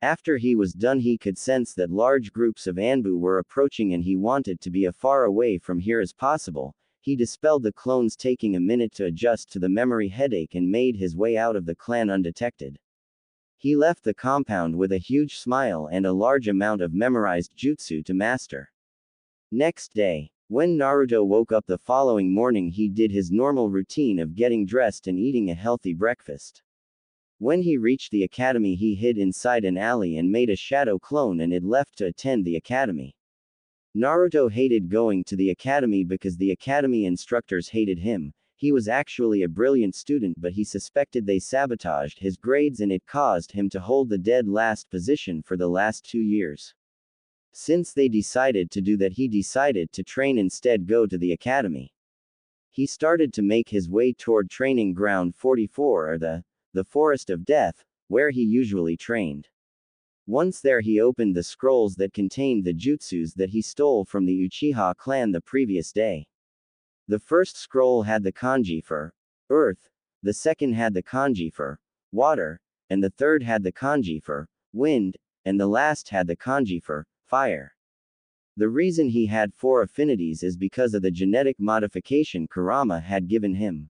After he was done he could sense that large groups of Anbu were approaching and he wanted to be as far away from here as possible. He dispelled the clones, taking a minute to adjust to the memory headache, and made his way out of the clan undetected. He left the compound with a huge smile and a large amount of memorized jutsu to master. Next day, when Naruto woke up the following morning, he did his normal routine of getting dressed and eating a healthy breakfast. When he reached the academy he hid inside an alley and made a shadow clone and it left to attend the academy. Naruto hated going to the academy because the academy instructors hated him. He was actually a brilliant student but he suspected they sabotaged his grades and it caused him to hold the dead last position for the last 2 years. Since they decided to do that he decided to train instead, go to the academy. He started to make his way toward training ground 44 or the Forest of Death, where he usually trained. Once there he opened the scrolls that contained the jutsus that he stole from the Uchiha clan the previous day. The first scroll had the kanji for earth, the second had the kanji for water, and the third had the kanji for wind, and the last had the kanji for fire. The reason he had 4 affinities is because of the genetic modification Kurama had given him.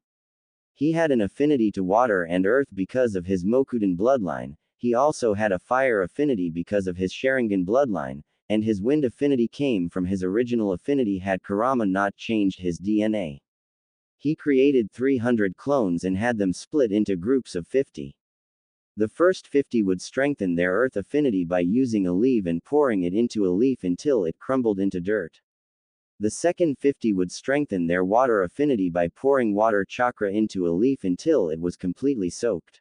He had an affinity to water and earth because of his Mokudan bloodline, he also had a fire affinity because of his Sharingan bloodline, and his wind affinity came from his original affinity had Kurama not changed his DNA. He created 300 clones and had them split into groups of 50. The first 50 would strengthen their earth affinity by using a leaf and pouring it into a leaf until it crumbled into dirt. The second 50 would strengthen their water affinity by pouring water chakra into a leaf until it was completely soaked.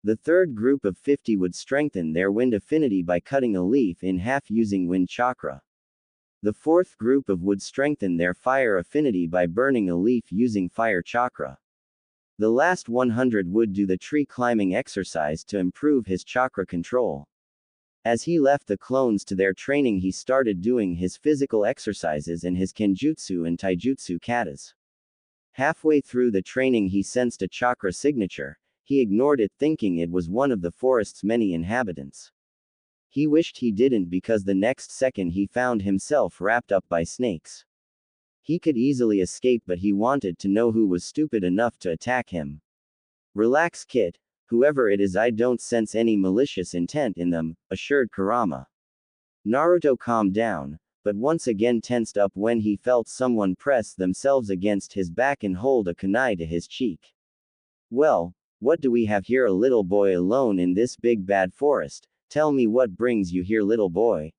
The third group of 50 would strengthen their wind affinity by cutting a leaf in half using wind chakra. The fourth group would strengthen their fire affinity by burning a leaf using fire chakra. The last 100 would do the tree climbing exercise to improve his chakra control. As he left the clones to their training, he started doing his physical exercises and his kenjutsu and taijutsu katas. Halfway through the training, he sensed a chakra signature. He ignored it, thinking it was one of the forest's many inhabitants. He wished he didn't, because the next second he found himself wrapped up by snakes. He could easily escape, but he wanted to know who was stupid enough to attack him. Relax, kid. Whoever it is, I don't sense any malicious intent in them, assured Kurama. Naruto calmed down, but once again tensed up when he felt someone press themselves against his back and hold a kunai to his cheek. Well, what do we have here? A little boy alone in this big bad forest. Tell me what brings you here, little boy,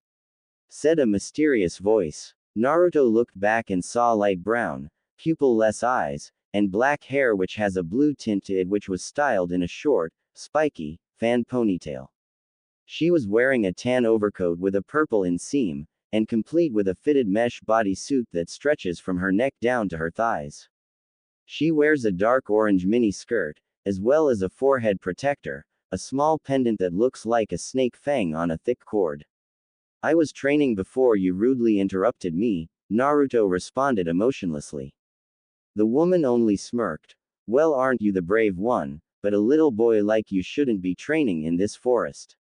said a mysterious voice. Naruto looked back and saw light brown, pupil-less eyes, and black hair which has a blue tint to it, which was styled in a short, spiky, fan ponytail. She was wearing a tan overcoat with a purple inseam, and complete with a fitted mesh bodysuit that stretches from her neck down to her thighs. She wears a dark orange mini skirt, as well as a forehead protector, a small pendant that looks like a snake fang on a thick cord. I was training before you rudely interrupted me, Naruto responded emotionlessly. The woman only smirked. Well, aren't you the brave one? But a little boy like you shouldn't be training in this forest.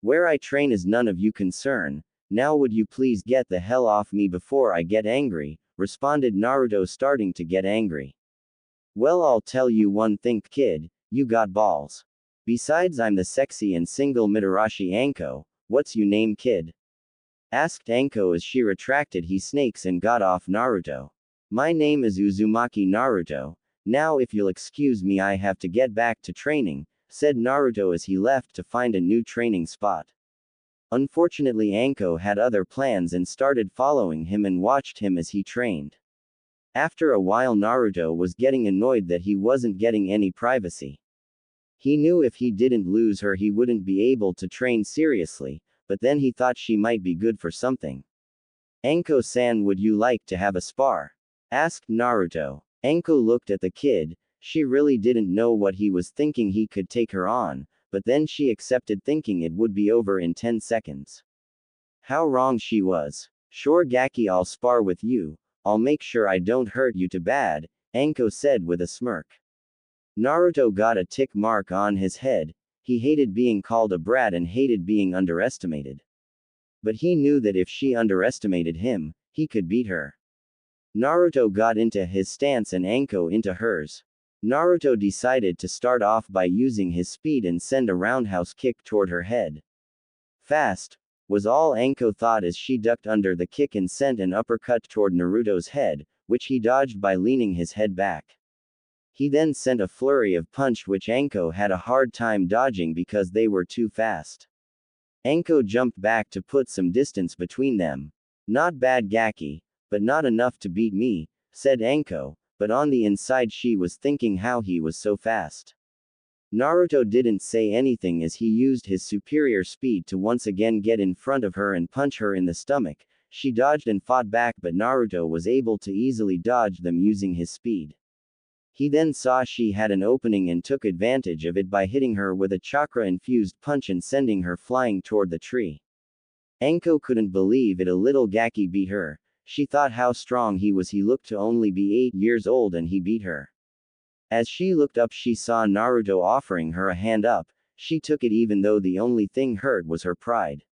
Where I train is none of you concern. Now would you please get the hell off me before I get angry, responded Naruto, starting to get angry. Well, I'll tell you one thing, kid, you got balls. Besides, I'm the sexy and single Mitarashi Anko. What's your name, kid? Asked Anko as she retracted his snakes and got off Naruto. My name is Uzumaki Naruto. Now if you'll excuse me, I have to get back to training, said Naruto as he left to find a new training spot. Unfortunately, Anko had other plans and started following him and watched him as he trained. After a while, Naruto was getting annoyed that he wasn't getting any privacy. He knew if he didn't lose her, he wouldn't be able to train seriously, but then he thought she might be good for something. Anko-san, would you like to have a spar? Asked Naruto. Anko looked at the kid. She really didn't know what he was thinking. He could take her on, but then she accepted, thinking it would be over in 10 seconds. How wrong she was. Sure, Gaki, I'll spar with you. I'll make sure I don't hurt you too bad, Anko said with a smirk. Naruto got a tick mark on his head. He hated being called a brat and hated being underestimated. But he knew that if she underestimated him, he could beat her. Naruto got into his stance and Anko into hers. Naruto decided to start off by using his speed and send a roundhouse kick toward her head. Fast, was all Anko thought as she ducked under the kick and sent an uppercut toward Naruto's head, which he dodged by leaning his head back. He then sent a flurry of punch which Anko had a hard time dodging because they were too fast. Anko jumped back to put some distance between them. Not bad, Gaki, but not enough to beat me, said Anko, but on the inside she was thinking how he was so fast. Naruto didn't say anything as he used his superior speed to once again get in front of her and punch her in the stomach. She dodged and fought back, but Naruto was able to easily dodge them using his speed. He then saw she had an opening and took advantage of it by hitting her with a chakra-infused punch and sending her flying toward the tree. Anko couldn't believe it. A little Gaki beat her. She thought how strong he was. He looked to only be 8 years old and he beat her. As she looked up, she saw Naruto offering her a hand up. She took it even though the only thing hurt was her pride.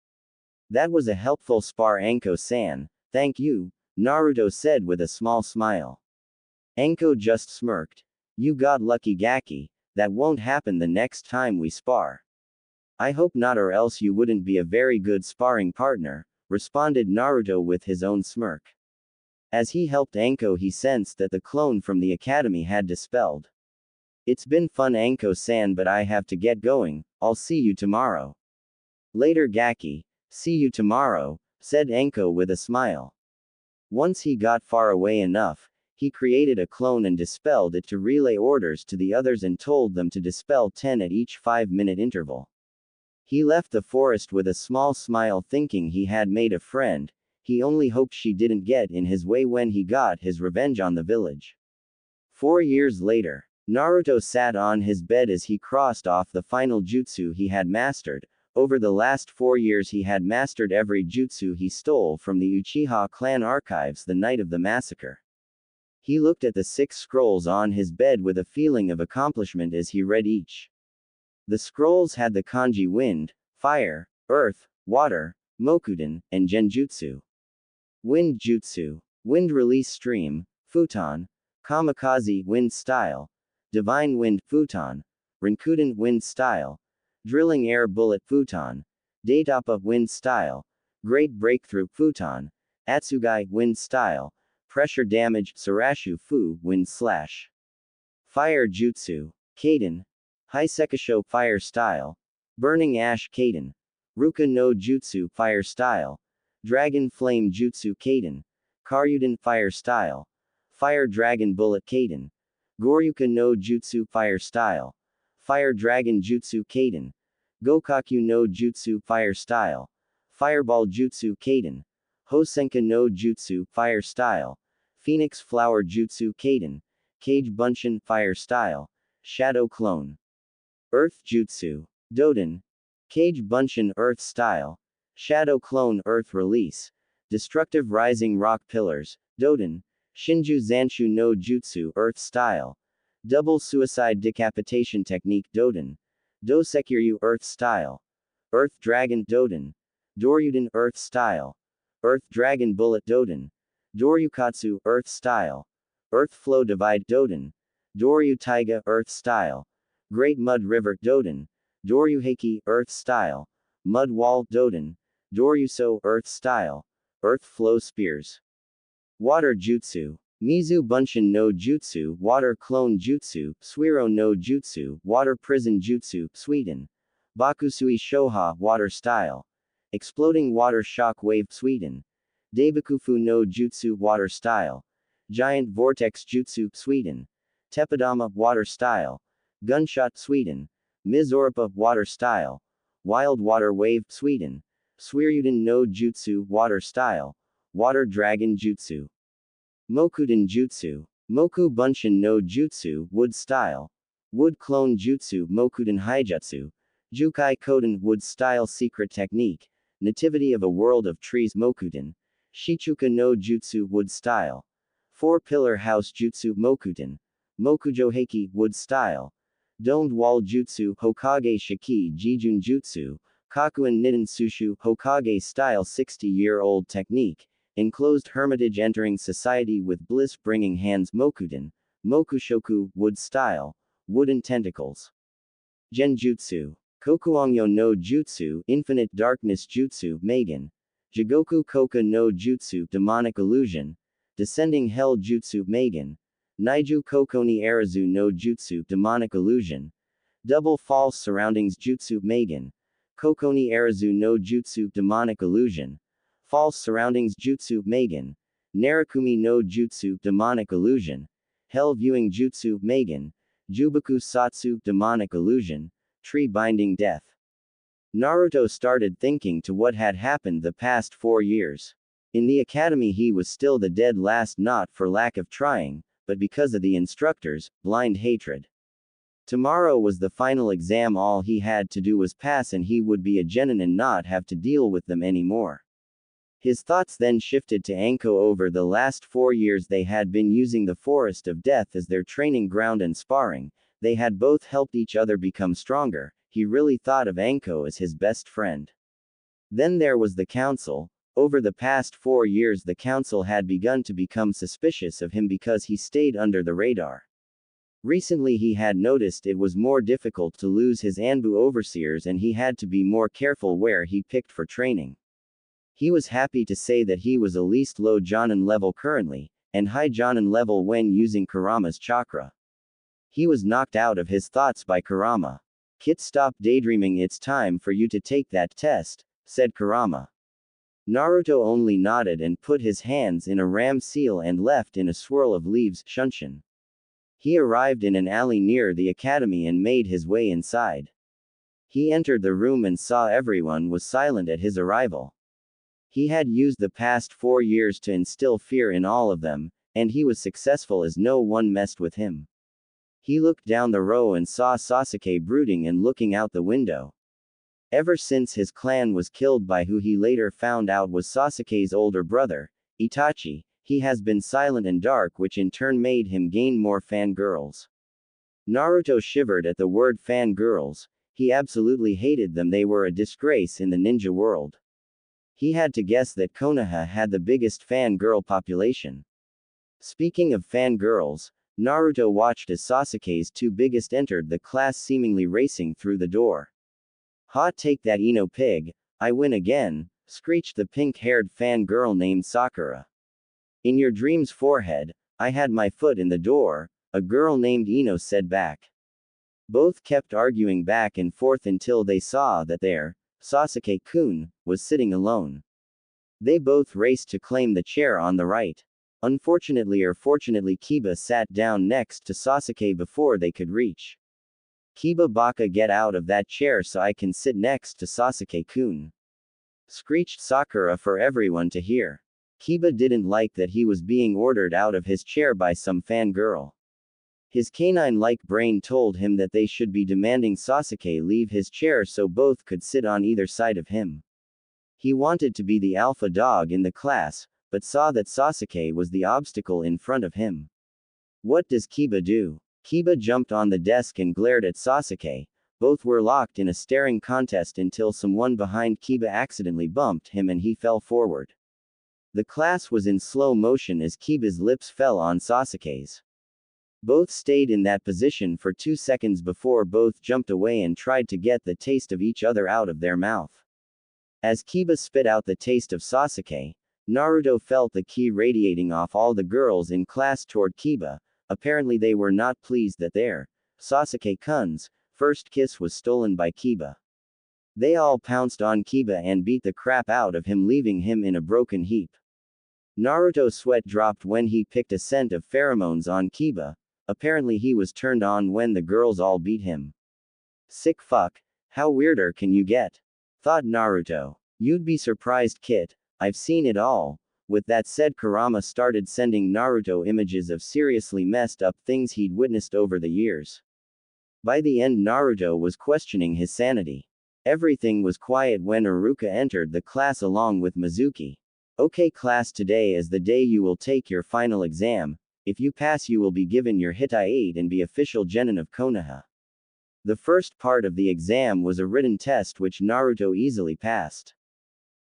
That was a helpful spar, Anko-san. Thank you, Naruto said with a small smile. Anko just smirked. You got lucky, Gaki. That won't happen the next time we spar. I hope not, or else you wouldn't be a very good sparring partner, responded Naruto with his own smirk. As he helped Anko, he sensed that the clone from the academy had dispelled. It's been fun, Anko-san, but I have to get going. I'll see you tomorrow. Later, Gaki. See you tomorrow, said Anko with a smile. Once he got far away enough, he created a clone and dispelled it to relay orders to the others and told them to dispel 10 at each 5-minute interval. He left the forest with a small smile, thinking he had made a friend. He only hoped she didn't get in his way when he got his revenge on the village. 4 years later, Naruto sat on his bed as he crossed off the final jutsu he had mastered. Over the last 4 years he had mastered every jutsu he stole from the Uchiha clan archives the night of the massacre. He looked at the 6 scrolls on his bed with a feeling of accomplishment as he read each. The scrolls had the kanji wind, fire, earth, water, mokudan, and genjutsu. Wind jutsu, wind release stream, futon, kamikaze wind style, divine wind futon, rinkudan wind style, drilling air bullet futon, datapa wind style, great breakthrough futon, atsugai wind style, pressure damage sarashu fu wind slash. Fire jutsu, kaden, Hisekasho fire style, burning ash kaden, ruka no jutsu fire style, dragon flame jutsu kaden, karyudan fire style, fire dragon bullet kaden, goryuka no jutsu fire style, fire dragon jutsu kaden, gokaku no jutsu fire style, fireball jutsu kaden, hosenka no jutsu fire style, phoenix flower jutsu kaden, cage bunshin fire style, shadow clone, earth jutsu, doden, cage bunshin earth style, shadow clone earth release, destructive rising rock pillars, doden, shinju zanshu no jutsu earth style, double suicide decapitation technique doden, dosekiryu earth style, earth dragon doden, doryudan earth style, earth dragon bullet doden, doryukatsu earth style, earth flow divide doden, doryu taiga earth style, great mud river doden, doryuheiki earth style, mud wall doden, doryuso earth style, earth flow spears. Water jutsu, mizu bunshin no jutsu water clone jutsu, suiro no jutsu water prison jutsu, Sweden, bakusui shoha water style, exploding water shock wave, Sweden, Daibakufu no jutsu water style, giant vortex jutsu, Sweden, teppadama water style, gunshot, Sweden, Mizoripa water style, wild water wave, Sweden, Suiryudan no jutsu water style, water dragon jutsu. Mokudan jutsu, Moku bunshin no jutsu wood style, wood clone jutsu, Mokudan haijutsu, Jukai koden wood style secret technique, nativity of a world of trees, Mokudan, Shichuka no jutsu wood style, 4-pillar house jutsu, Mokudan, Mokujo wood style, domed wall jutsu, Hokage shiki jijun jutsu, Kakuin Nidin Sushu Hokage style 60-year-old technique, enclosed hermitage entering society with bliss bringing hands, Mokudan, Mokushoku wood style, wooden tentacles. Genjutsu, Kokuangyo no jutsu infinite darkness jutsu, Megan, Jigoku Koka no jutsu demonic illusion, descending hell jutsu, Megan, Naiju Kokoni Arazu no jutsu demonic illusion, double false surroundings jutsu, Megan, Kokoni Arazu no jutsu demonic illusion, false surroundings jutsu, Megan, Narakumi no jutsu demonic illusion, hell viewing jutsu, Megan, Jubaku satsu demonic illusion, tree binding death. Naruto started thinking to what had happened the past 4 years. In the academy he was still the dead last, not for lack of trying, but because of the instructors' blind hatred. Tomorrow was the final exam, all he had to do was pass and he would be a genin and not have to deal with them anymore. His thoughts then shifted to Anko. Over the last 4 years they had been using the Forest of Death as their training ground and sparring, they had both helped each other become stronger, he really thought of Anko as his best friend. Then there was the council. Over the past 4 years, the council had begun to become suspicious of him because he stayed under the radar. Recently, he had noticed it was more difficult to lose his Anbu overseers and he had to be more careful where he picked for training. He was happy to say that he was at least low Jonin level currently, and high Jonin level when using Kurama's chakra. He was knocked out of his thoughts by Kurama. "Kit, stop daydreaming, it's time for you to take that test," said Kurama. Naruto only nodded and put his hands in a ram seal and left in a swirl of leaves. Shunshin. He arrived in an alley near the academy and made his way inside. He entered the room and saw everyone was silent at his arrival. He had used the past 4 years to instill fear in all of them, and he was successful as no one messed with him. He looked down the row and saw Sasuke brooding and looking out the window. Ever since his clan was killed by who he later found out was Sasuke's older brother, Itachi, he has been silent and dark, which in turn made him gain more fangirls. Naruto shivered at the word fangirls. He absolutely hated them, they were a disgrace in the ninja world. He had to guess that Konoha had the biggest fangirl population. Speaking of fangirls, Naruto watched as Sasuke's two biggest entered the class, seemingly racing through the door. "Ha, take that, Ino pig, I win again," screeched the pink-haired fangirl named Sakura. "In your dream's forehead, I had my foot in the door," a girl named Ino said back. Both kept arguing back and forth until they saw that their Sasuke-kun was sitting alone. They both raced to claim the chair on the right. Unfortunately or fortunately, Kiba sat down next to Sasuke before they could reach. "Kiba Baka, get out of that chair so I can sit next to Sasuke-kun," screeched Sakura for everyone to hear. Kiba didn't like that he was being ordered out of his chair by some fangirl. His canine-like brain told him that they should be demanding Sasuke leave his chair so both could sit on either side of him. He wanted to be the alpha dog in the class, but saw that Sasuke was the obstacle in front of him. What does Kiba do? Kiba jumped on the desk and glared at Sasuke. Both were locked in a staring contest until someone behind Kiba accidentally bumped him and he fell forward. The class was in slow motion as Kiba's lips fell on Sasuke's. Both stayed in that position for 2 seconds before both jumped away and tried to get the taste of each other out of their mouth. As Kiba spit out the taste of Sasuke, Naruto felt the ki radiating off all the girls in class toward Kiba. Apparently they were not pleased that their Sasuke-kun's first kiss was stolen by Kiba. They all pounced on Kiba and beat the crap out of him, leaving him in a broken heap. Naruto's sweat dropped when he picked a scent of pheromones on Kiba. Apparently he was turned on when the girls all beat him. "Sick fuck, how weirder can you get?" thought Naruto. "You'd be surprised, Kit, I've seen it all." With that said, Kurama started sending Naruto images of seriously messed up things he'd witnessed over the years. By the end, Naruto was questioning his sanity. Everything was quiet when Iruka entered the class along with Mizuki. "Okay class, today is the day you will take your final exam. If you pass, you will be given your Hitai 8 and be official genin of Konoha." The first part of the exam was a written test which Naruto easily passed.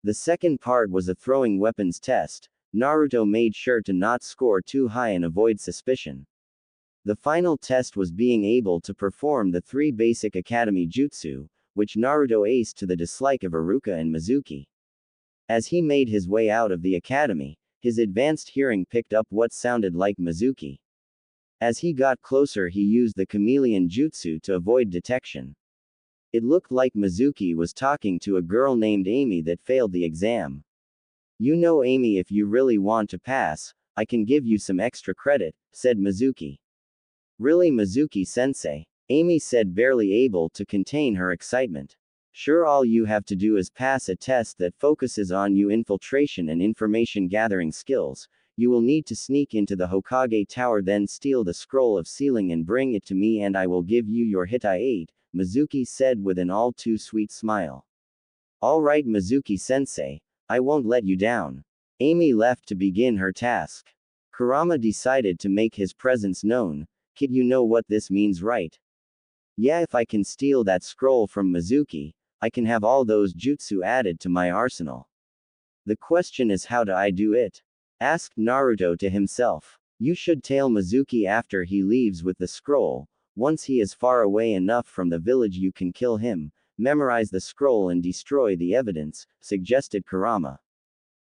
The second part was a throwing weapons test. Naruto made sure to not score too high and avoid suspicion. The final test was being able to perform the 3 basic academy jutsu, which Naruto aced to the dislike of Iruka and Mizuki. As he made his way out of the academy, his advanced hearing picked up what sounded like Mizuki. As he got closer, he used the chameleon jutsu to avoid detection. It looked like Mizuki was talking to a girl named Amy that failed the exam. "You know, Amy, if you really want to pass, I can give you some extra credit," said Mizuki. "Really, Mizuki-sensei?" Amy said, barely able to contain her excitement. "Sure, all you have to do is pass a test that focuses on your infiltration and information gathering skills. You will need to sneak into the Hokage Tower, then steal the scroll of sealing and bring it to me, and I will give you your Hitai 8, Mizuki said with an all too sweet smile. "All right, Mizuki-sensei, I won't let you down." Amy left to begin her task. Kurama decided to make his presence known. "Kid, you know what this means, right?" "Yeah, if I can steal that scroll from Mizuki, I can have all those jutsu added to my arsenal. The question is, how do I do it? Asked Naruto to himself. You should tail Mizuki after he leaves with the scroll. Once he is far away enough from the village you can kill him, memorize the scroll and destroy the evidence, suggested Kurama.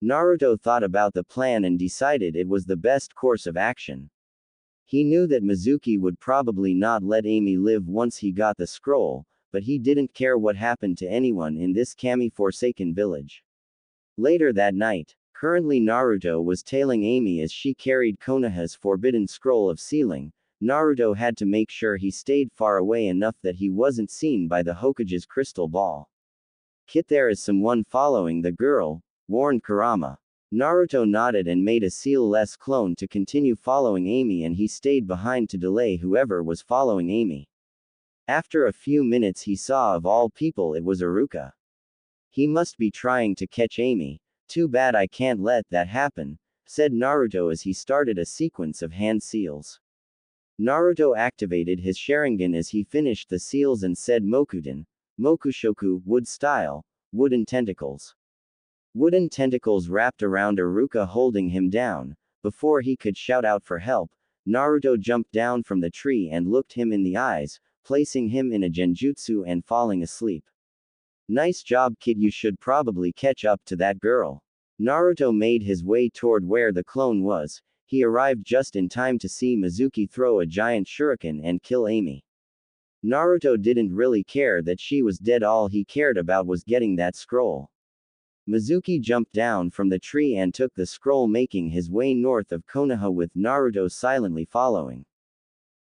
Naruto thought about the plan and decided it was the best course of action. He knew that Mizuki would probably not let Amy live once he got the scroll, but he didn't care what happened to anyone in this Kami-forsaken village. Later that night, currently Naruto was tailing Amy as she carried Konoha's forbidden scroll of sealing. Naruto had to make sure he stayed far away enough that he wasn't seen by the Hokage's crystal ball. Kit, there is someone following the girl, warned Kurama. Naruto nodded and made a seal-less clone to continue following Amy, and he stayed behind to delay whoever was following Amy. After a few minutes he saw, of all people, it was Iruka. He must be trying to catch Amy. Too bad I can't let that happen, said Naruto as he started a sequence of hand seals. Naruto activated his Sharingan as he finished the seals and said Mokuden, Mokushoku, wood style, wooden tentacles. Wooden tentacles wrapped around Iruka, holding him down. Before he could shout out for help, Naruto jumped down from the tree and looked him in the eyes, placing him in a genjutsu and falling asleep. Nice job, kid, you should probably catch up to that girl. Naruto made his way toward where the clone was. He arrived just in time to see Mizuki throw a giant shuriken and kill Amy. Naruto didn't really care that she was dead, all he cared about was getting that scroll. Mizuki jumped down from the tree and took the scroll, making his way north of Konoha with Naruto silently following.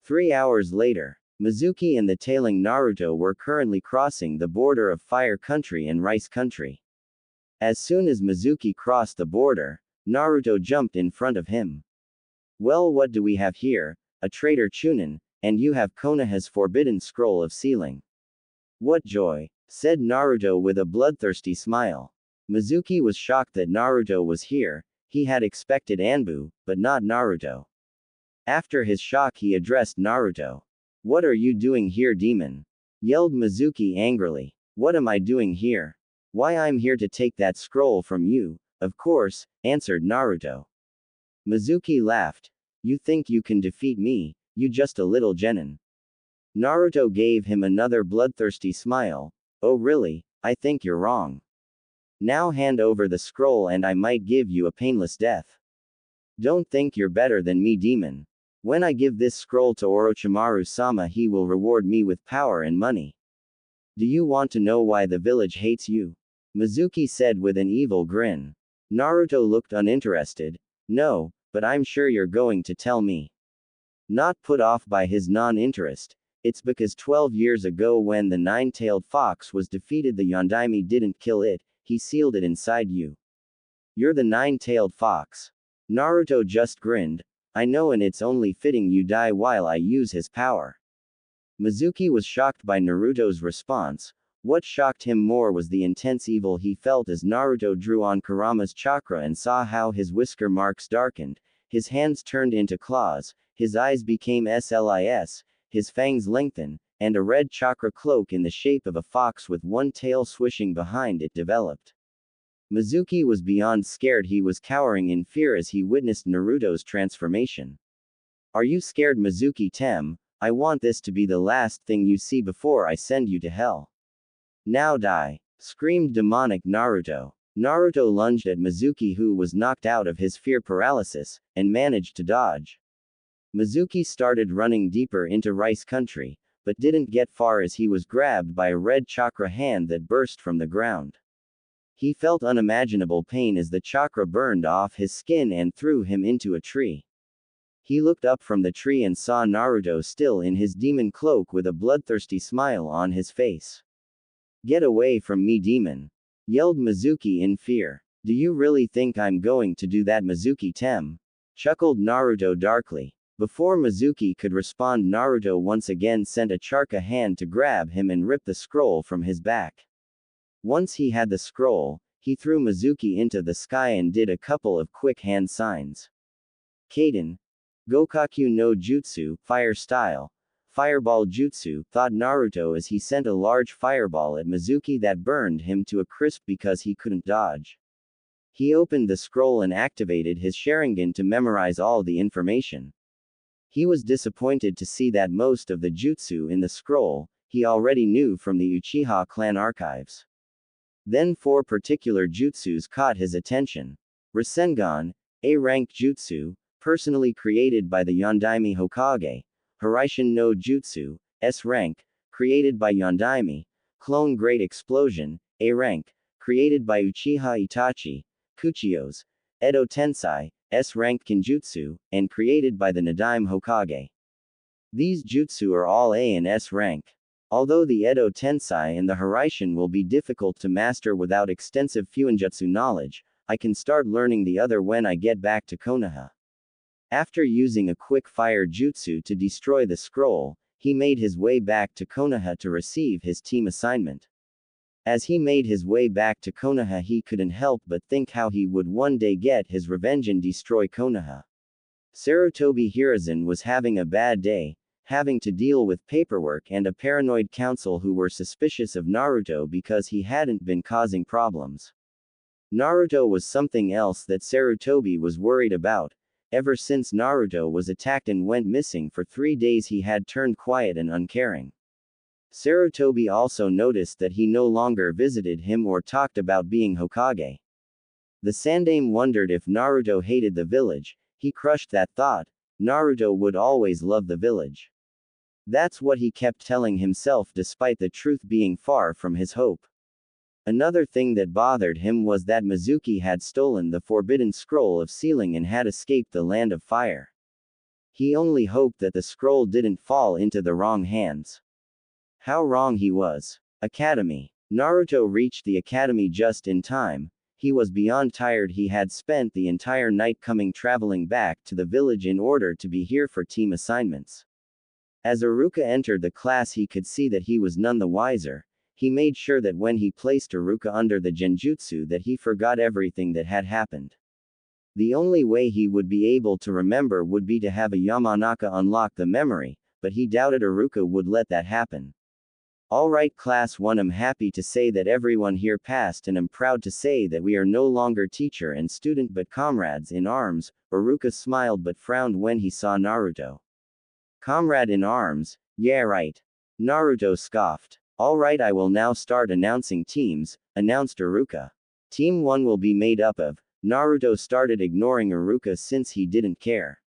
3 hours later, Mizuki and the tailing Naruto were currently crossing the border of Fire Country and Rice Country. As soon as Mizuki crossed the border, Naruto jumped in front of him. Well, what do we have here? A traitor Chunin, and you have Konoha's forbidden scroll of sealing. What joy, said Naruto with a bloodthirsty smile. Mizuki was shocked that Naruto was here. He had expected Anbu, but not Naruto. After his shock, he addressed Naruto. What are you doing here, demon? Yelled Mizuki angrily. What am I doing here? Why, I'm here to take that scroll from you, of course, answered Naruto. Mizuki laughed. You think you can defeat me, you just a little genin. Naruto gave him another bloodthirsty smile. Oh really? I think you're wrong. Now hand over the scroll and I might give you a painless death. Don't think you're better than me, demon. When I give this scroll to Orochimaru-sama, he will reward me with power and money. Do you want to know why the village hates you? Mizuki said with an evil grin. Naruto looked uninterested. No, but I'm sure you're going to tell me. Not put off by his non-interest. It's because 12 years ago, when the nine-tailed fox was defeated, the Yondaime didn't kill it, he sealed it inside you. You're the nine-tailed fox. Naruto just grinned. I know, and it's only fitting you die while I use his power. Mizuki was shocked by Naruto's response. What shocked him more was the intense evil he felt as Naruto drew on Kurama's chakra and saw how his whisker marks darkened, his hands turned into claws, his eyes became slis, his fangs lengthened, and a red chakra cloak in the shape of a fox with one tail swishing behind it developed. Mizuki was beyond scared. He was cowering in fear as he witnessed Naruto's transformation. Are you scared, Mizuki-tem? I want this to be the last thing you see before I send you to hell. Now die, screamed demonic Naruto. Naruto lunged at Mizuki, who was knocked out of his fear paralysis, and managed to dodge. Mizuki started running deeper into Rice Country, but didn't get far as he was grabbed by a red chakra hand that burst from the ground. He felt unimaginable pain as the chakra burned off his skin and threw him into a tree. He looked up from the tree and saw Naruto still in his demon cloak with a bloodthirsty smile on his face. Get away from me, demon! Yelled Mizuki in fear. Do you really think I'm going to do that, Mizuki-tem? Chuckled Naruto darkly. Before Mizuki could respond, Naruto once again sent a chakra hand to grab him and rip the scroll from his back. Once he had the scroll, he threw Mizuki into the sky and did a couple of quick hand signs. Kaden. Gokaku no Jutsu, fire style. fireball jutsu, thought Naruto as he sent a large fireball at Mizuki that burned him to a crisp because he couldn't dodge. He opened the scroll and activated his Sharingan to memorize all the information. He was disappointed to see that most of the jutsu in the scroll, he already knew from the Uchiha clan archives. Then 4 particular jutsus caught his attention. Rasengan, A-rank jutsu, personally created by the Yondaime Hokage. Hiraishin no Jutsu, S-rank, created by Yondaime. Clone Great Explosion, A-rank, created by Uchiha Itachi. Kuchiyos, Edo Tensai, S-rank Kinjutsu, and created by the Nadaime Hokage. These jutsu are all A and S rank. Although the Edo Tensai and the Hiraishin will be difficult to master without extensive Fuinjutsu knowledge, I can start learning the other when I get back to Konoha. After using a quick fire jutsu to destroy the scroll, he made his way back to Konoha to receive his team assignment. As he made his way back to Konoha, he couldn't help but think how he would one day get his revenge and destroy Konoha. Sarutobi Hiruzen was having a bad day, having to deal with paperwork and a paranoid council who were suspicious of Naruto because he hadn't been causing problems. Naruto was something else that Sarutobi was worried about. Ever since Naruto was attacked and went missing for 3 days, he had turned quiet and uncaring. Sarutobi also noticed that he no longer visited him or talked about being Hokage. The Sandaime wondered if Naruto hated the village. He crushed that thought. Naruto would always love the village. That's what he kept telling himself despite the truth being far from his hope. Another thing that bothered him was that Mizuki had stolen the forbidden scroll of sealing and had escaped the land of fire. He only hoped that the scroll didn't fall into the wrong hands. How wrong he was. Academy. Naruto reached the academy just in time. He was beyond tired. He had spent the entire night traveling back to the village in order to be here for team assignments. As Iruka entered the class, he could see that he was none the wiser. He made sure that when he placed Iruka under the genjutsu that he forgot everything that had happened. The only way he would be able to remember would be to have a Yamanaka unlock the memory, but he doubted Iruka would let that happen. Alright class 1, I'm happy to say that everyone here passed and I'm proud to say that we are no longer teacher and student but comrades in arms. Iruka smiled but frowned when he saw Naruto. Comrade in arms? Yeah right. Naruto scoffed. Alright, I will now start announcing teams, announced Iruka. Team 1 will be made up of. Naruto started ignoring Iruka since he didn't care.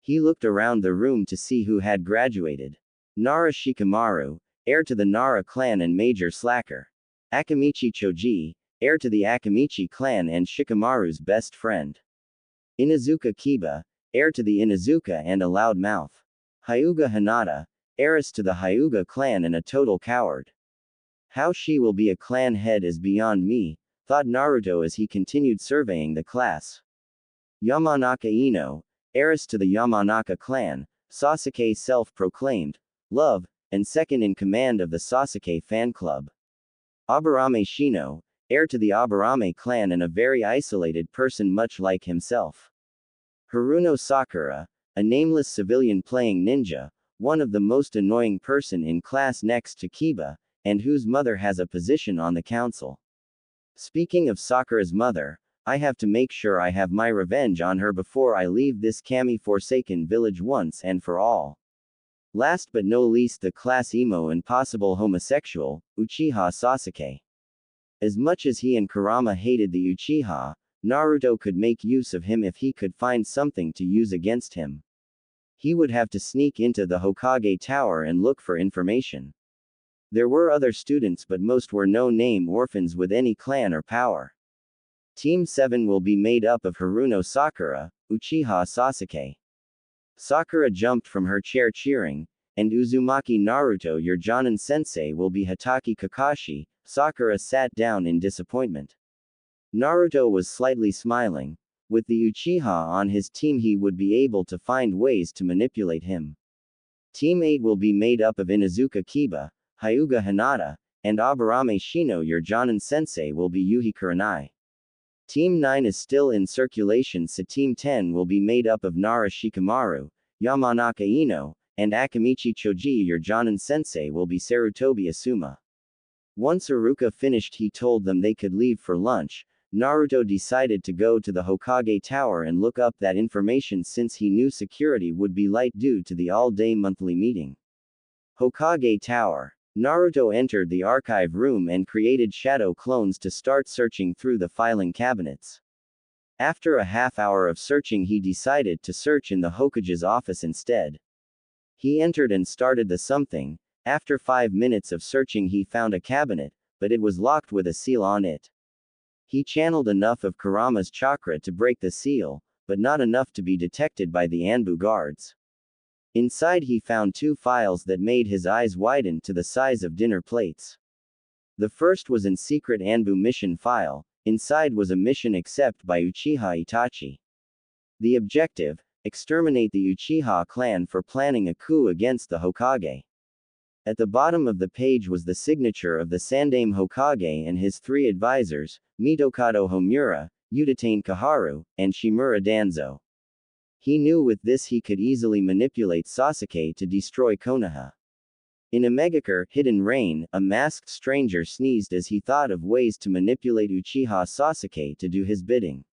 He looked around the room to see who had graduated. Nara Shikamaru, heir to the Nara clan and major slacker. Akamichi Choji, heir to the Akamichi clan and Shikamaru's best friend. Inuzuka Kiba, heir to the Inuzuka and a loud mouth. Hyuga Hinata, heiress to the Hyuga clan and a total coward. How she will be a clan head is beyond me, thought Naruto as he continued surveying the class. Yamanaka Ino, heiress to the Yamanaka clan, Sasuke self-proclaimed, love, and second in command of the Sasuke fan club. Aburame Shino, heir to the Aburame clan and a very isolated person much like himself. Haruno Sakura, a nameless civilian playing ninja, one of the most annoying person in class next to Kiba, and whose mother has a position on the council. Speaking of Sakura's mother, I have to make sure I have my revenge on her before I leave this Kami-forsaken village once and for all. Last but no least, the class emo and possible homosexual, Uchiha Sasuke. As much as he and Kurama hated the Uchiha, Naruto could make use of him if he could find something to use against him. He would have to sneak into the Hokage Tower and look for information. There were other students, but most were no-name orphans with any clan or power. Team 7 will be made up of Haruno Sakura, Uchiha Sasuke. Sakura jumped from her chair cheering, and Uzumaki Naruto, your Jonin sensei, will be Hatake Kakashi. Sakura sat down in disappointment. Naruto was slightly smiling. With the Uchiha on his team, he would be able to find ways to manipulate him. Team 8 will be made up of Inuzuka Kiba, Hyuga Hinata, and Aburame Shino. Your Jonin sensei will be Yuhi Kurenai. Team 9 is still in circulation, so Team 10 will be made up of Nara Shikamaru, Yamanaka Ino, and Akamichi Choji your Jonin-sensei will be Sarutobi Asuma. Once Iruka finished, he told them they could leave for lunch. Naruto decided to go to the Hokage Tower and look up that information since he knew security would be light due to the all-day monthly meeting. Hokage Tower. Naruto entered the archive room and created shadow clones to start searching through the filing cabinets. After a half-hour of searching, he decided to search in the Hokage's office instead. He entered and started the something. After 5 minutes of searching, he found a cabinet, but it was locked with a seal on it. He channeled enough of Kurama's chakra to break the seal, but not enough to be detected by the Anbu guards. Inside he found 2 files that made his eyes widen to the size of dinner plates. The first was an secret Anbu mission file. Inside was a mission accepted by Uchiha Itachi. The objective: exterminate the Uchiha clan for planning a coup against the Hokage. At the bottom of the page was the signature of the Sandaime Hokage and his 3 advisors, Mitokado Homura, Udatane Kaharu, and Shimura Danzo. He knew with this he could easily manipulate Sasuke to destroy Konoha. In a Megakure, Hidden Rain, a masked stranger sneezed as he thought of ways to manipulate Uchiha Sasuke to do his bidding.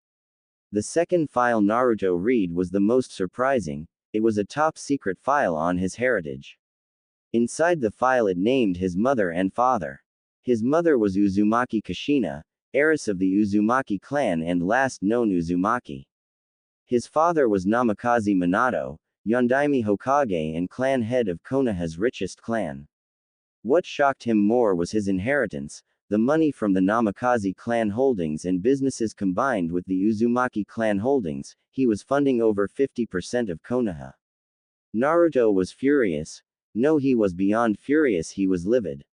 The second file Naruto read was the most surprising. It was a top-secret file on his heritage. Inside the file it named his mother and father. His mother was Uzumaki Kushina, heiress of the Uzumaki clan and last known Uzumaki. His father was Namikaze Minato, Yondaime Hokage and clan head of Konoha's richest clan. What shocked him more was his inheritance, the money from the Namikaze clan holdings and businesses combined with the Uzumaki clan holdings. He was funding over 50% of Konoha. Naruto was furious. No, he was beyond furious, he was livid.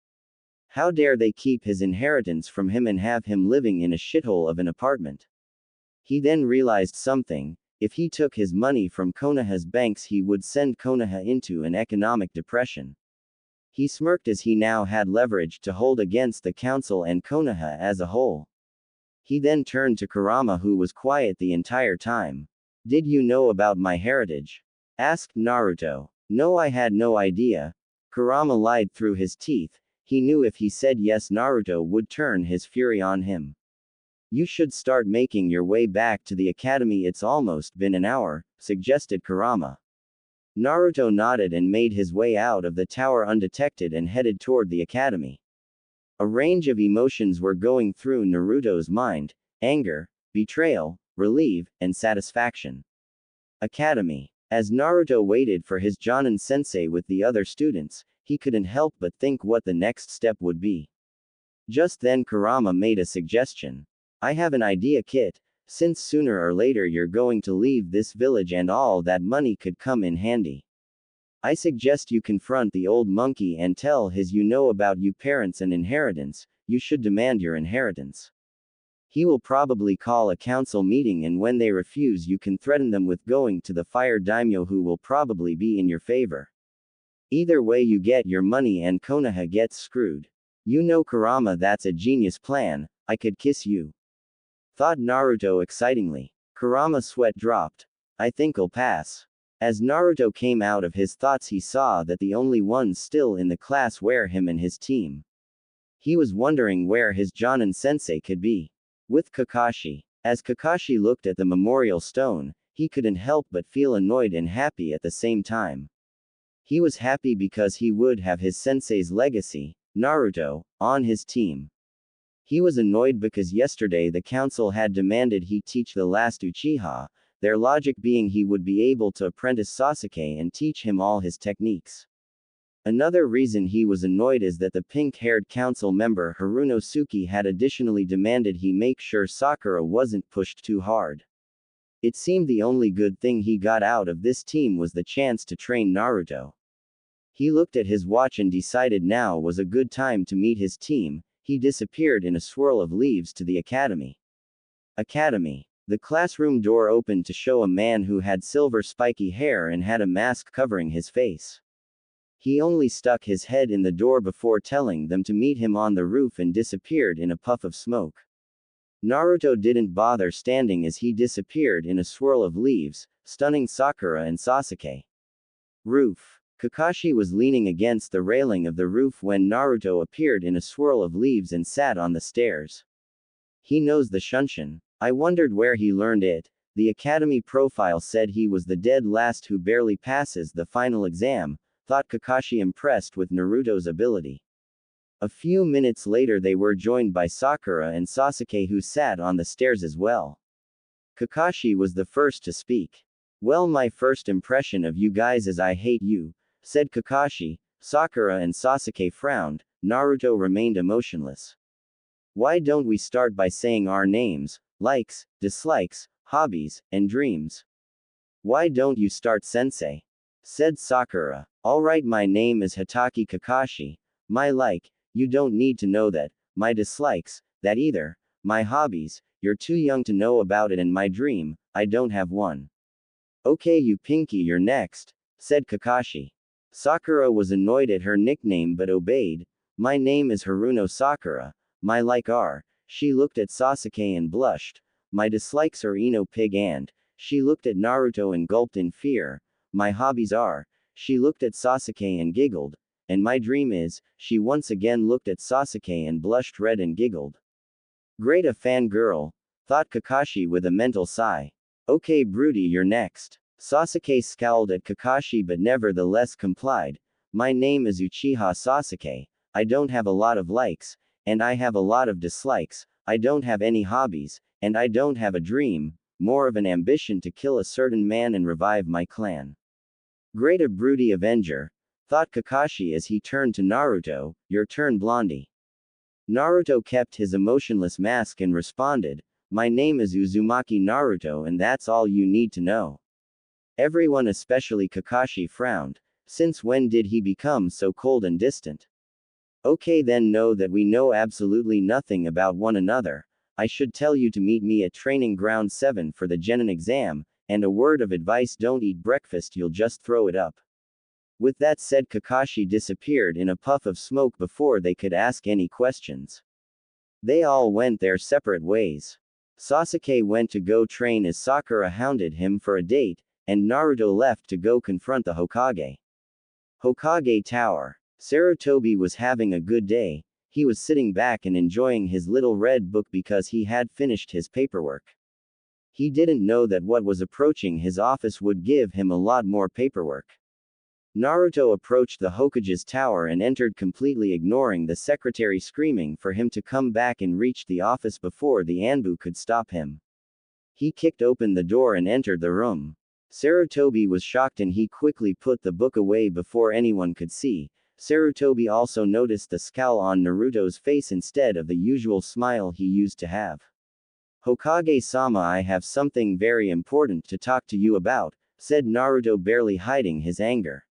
How dare they keep his inheritance from him and have him living in a shithole of an apartment? He then realized something. If he took his money from Konoha's banks, he would send Konoha into an economic depression. He smirked as he now had leverage to hold against the council and Konoha as a whole. He then turned to Kurama, who was quiet the entire time. "Did you know about my heritage?" asked Naruto. "No, I had no idea." Kurama lied through his teeth. He knew if he said yes, Naruto would turn his fury on him. "You should start making your way back to the academy. It's almost been an hour," suggested Kurama. Naruto nodded and made his way out of the tower undetected and headed toward the academy. A range of emotions were going through Naruto's mind: anger, betrayal, relief, and satisfaction. Academy. As Naruto waited for his Jonin-sensei with the other students, he couldn't help but think what the next step would be. Just then Kurama made a suggestion. "I have an idea, Kit. Since sooner or later you're going to leave this village and all that money could come in handy. I suggest you confront the old monkey and tell his you know about you parents and inheritance. You should demand your inheritance. He will probably call a council meeting, and when they refuse you can threaten them with going to the fire daimyo, who will probably be in your favor. Either way you get your money and Konoha gets screwed." "You know, Kurama, that's a genius plan. I could kiss you," thought Naruto excitingly. Kurama's sweat dropped. "I think I'll pass." As Naruto came out of his thoughts, he saw that the only ones still in the class were him and his team. He was wondering where his Jonin-sensei could be. With Kakashi. As Kakashi looked at the memorial stone, he couldn't help but feel annoyed and happy at the same time. He was happy because he would have his sensei's legacy, Naruto, on his team. He was annoyed because yesterday the council had demanded he teach the last Uchiha, their logic being he would be able to apprentice Sasuke and teach him all his techniques. Another reason he was annoyed is that the pink-haired council member Harunosuke had additionally demanded he make sure Sakura wasn't pushed too hard. It seemed the only good thing he got out of this team was the chance to train Naruto. He looked at his watch and decided now was a good time to meet his team. He disappeared in a swirl of leaves to the academy. Academy. The classroom door opened to show a man who had silver spiky hair and had a mask covering his face. He only stuck his head in the door before telling them to meet him on the roof and disappeared in a puff of smoke. Naruto didn't bother standing as he disappeared in a swirl of leaves, stunning Sakura and Sasuke. Roof. Kakashi was leaning against the railing of the roof when Naruto appeared in a swirl of leaves and sat on the stairs. He knows the Shunshin. I wondered where he learned it. The academy profile said he was the dead last who barely passes the final exam, thought Kakashi, impressed with Naruto's ability. A few minutes later they were joined by Sakura and Sasuke, who sat on the stairs as well. Kakashi was the first to speak. Well, my first impression of you guys is I hate you, said Kakashi. Sakura and Sasuke frowned. Naruto remained emotionless. Why don't we start by saying our names, likes, dislikes, hobbies, and dreams? Why don't you start, sensei? Said Sakura. Alright, my name is Hitaki Kakashi. My like, you don't need to know that. My dislikes, that either. My hobbies, you're too young to know about it, and my dream, I don't have one. Okay, you Pinky, you're next, said Kakashi. Sakura was annoyed at her nickname but obeyed. My name is Haruno Sakura. My like are. She looked at Sasuke and blushed. My dislikes are Ino Pig and. She looked at Naruto and gulped in fear. My hobbies are. She looked at Sasuke and giggled. And my dream is. She once again looked at Sasuke and blushed red and giggled. Great, a fangirl, thought Kakashi with a mental sigh. Okay, Broody, you're next. Sasuke scowled at Kakashi but nevertheless complied. My name is Uchiha Sasuke. I don't have a lot of likes, and I have a lot of dislikes. I don't have any hobbies, and I don't have a dream, more of an ambition to kill a certain man and revive my clan. Great, a broody avenger, thought Kakashi as he turned to Naruto. Your turn, Blondie. Naruto kept his emotionless mask and responded, my name is Uzumaki Naruto, and that's all you need to know. Everyone, especially Kakashi, frowned. Since when did he become so cold and distant? Okay, then know that we know absolutely nothing about one another. I should tell you to meet me at Training Ground 7 for the Genin exam, and a word of advice, don't eat breakfast, you'll just throw it up. With that said, Kakashi disappeared in a puff of smoke before they could ask any questions. They all went their separate ways. Sasuke went to go train as Sakura hounded him for a date, and Naruto left to go confront the Hokage. Hokage Tower. Sarutobi was having a good day. He was sitting back and enjoying his little red book because he had finished his paperwork. He didn't know that what was approaching his office would give him a lot more paperwork. Naruto approached the Hokage's tower and entered, completely ignoring the secretary screaming for him to come back, and reached the office before the Anbu could stop him. He kicked open the door and entered the room. Sarutobi was shocked and he quickly put the book away before anyone could see. Sarutobi also noticed the scowl on Naruto's face instead of the usual smile he used to have. Hokage-sama, I have something very important to talk to you about, said Naruto, barely hiding his anger.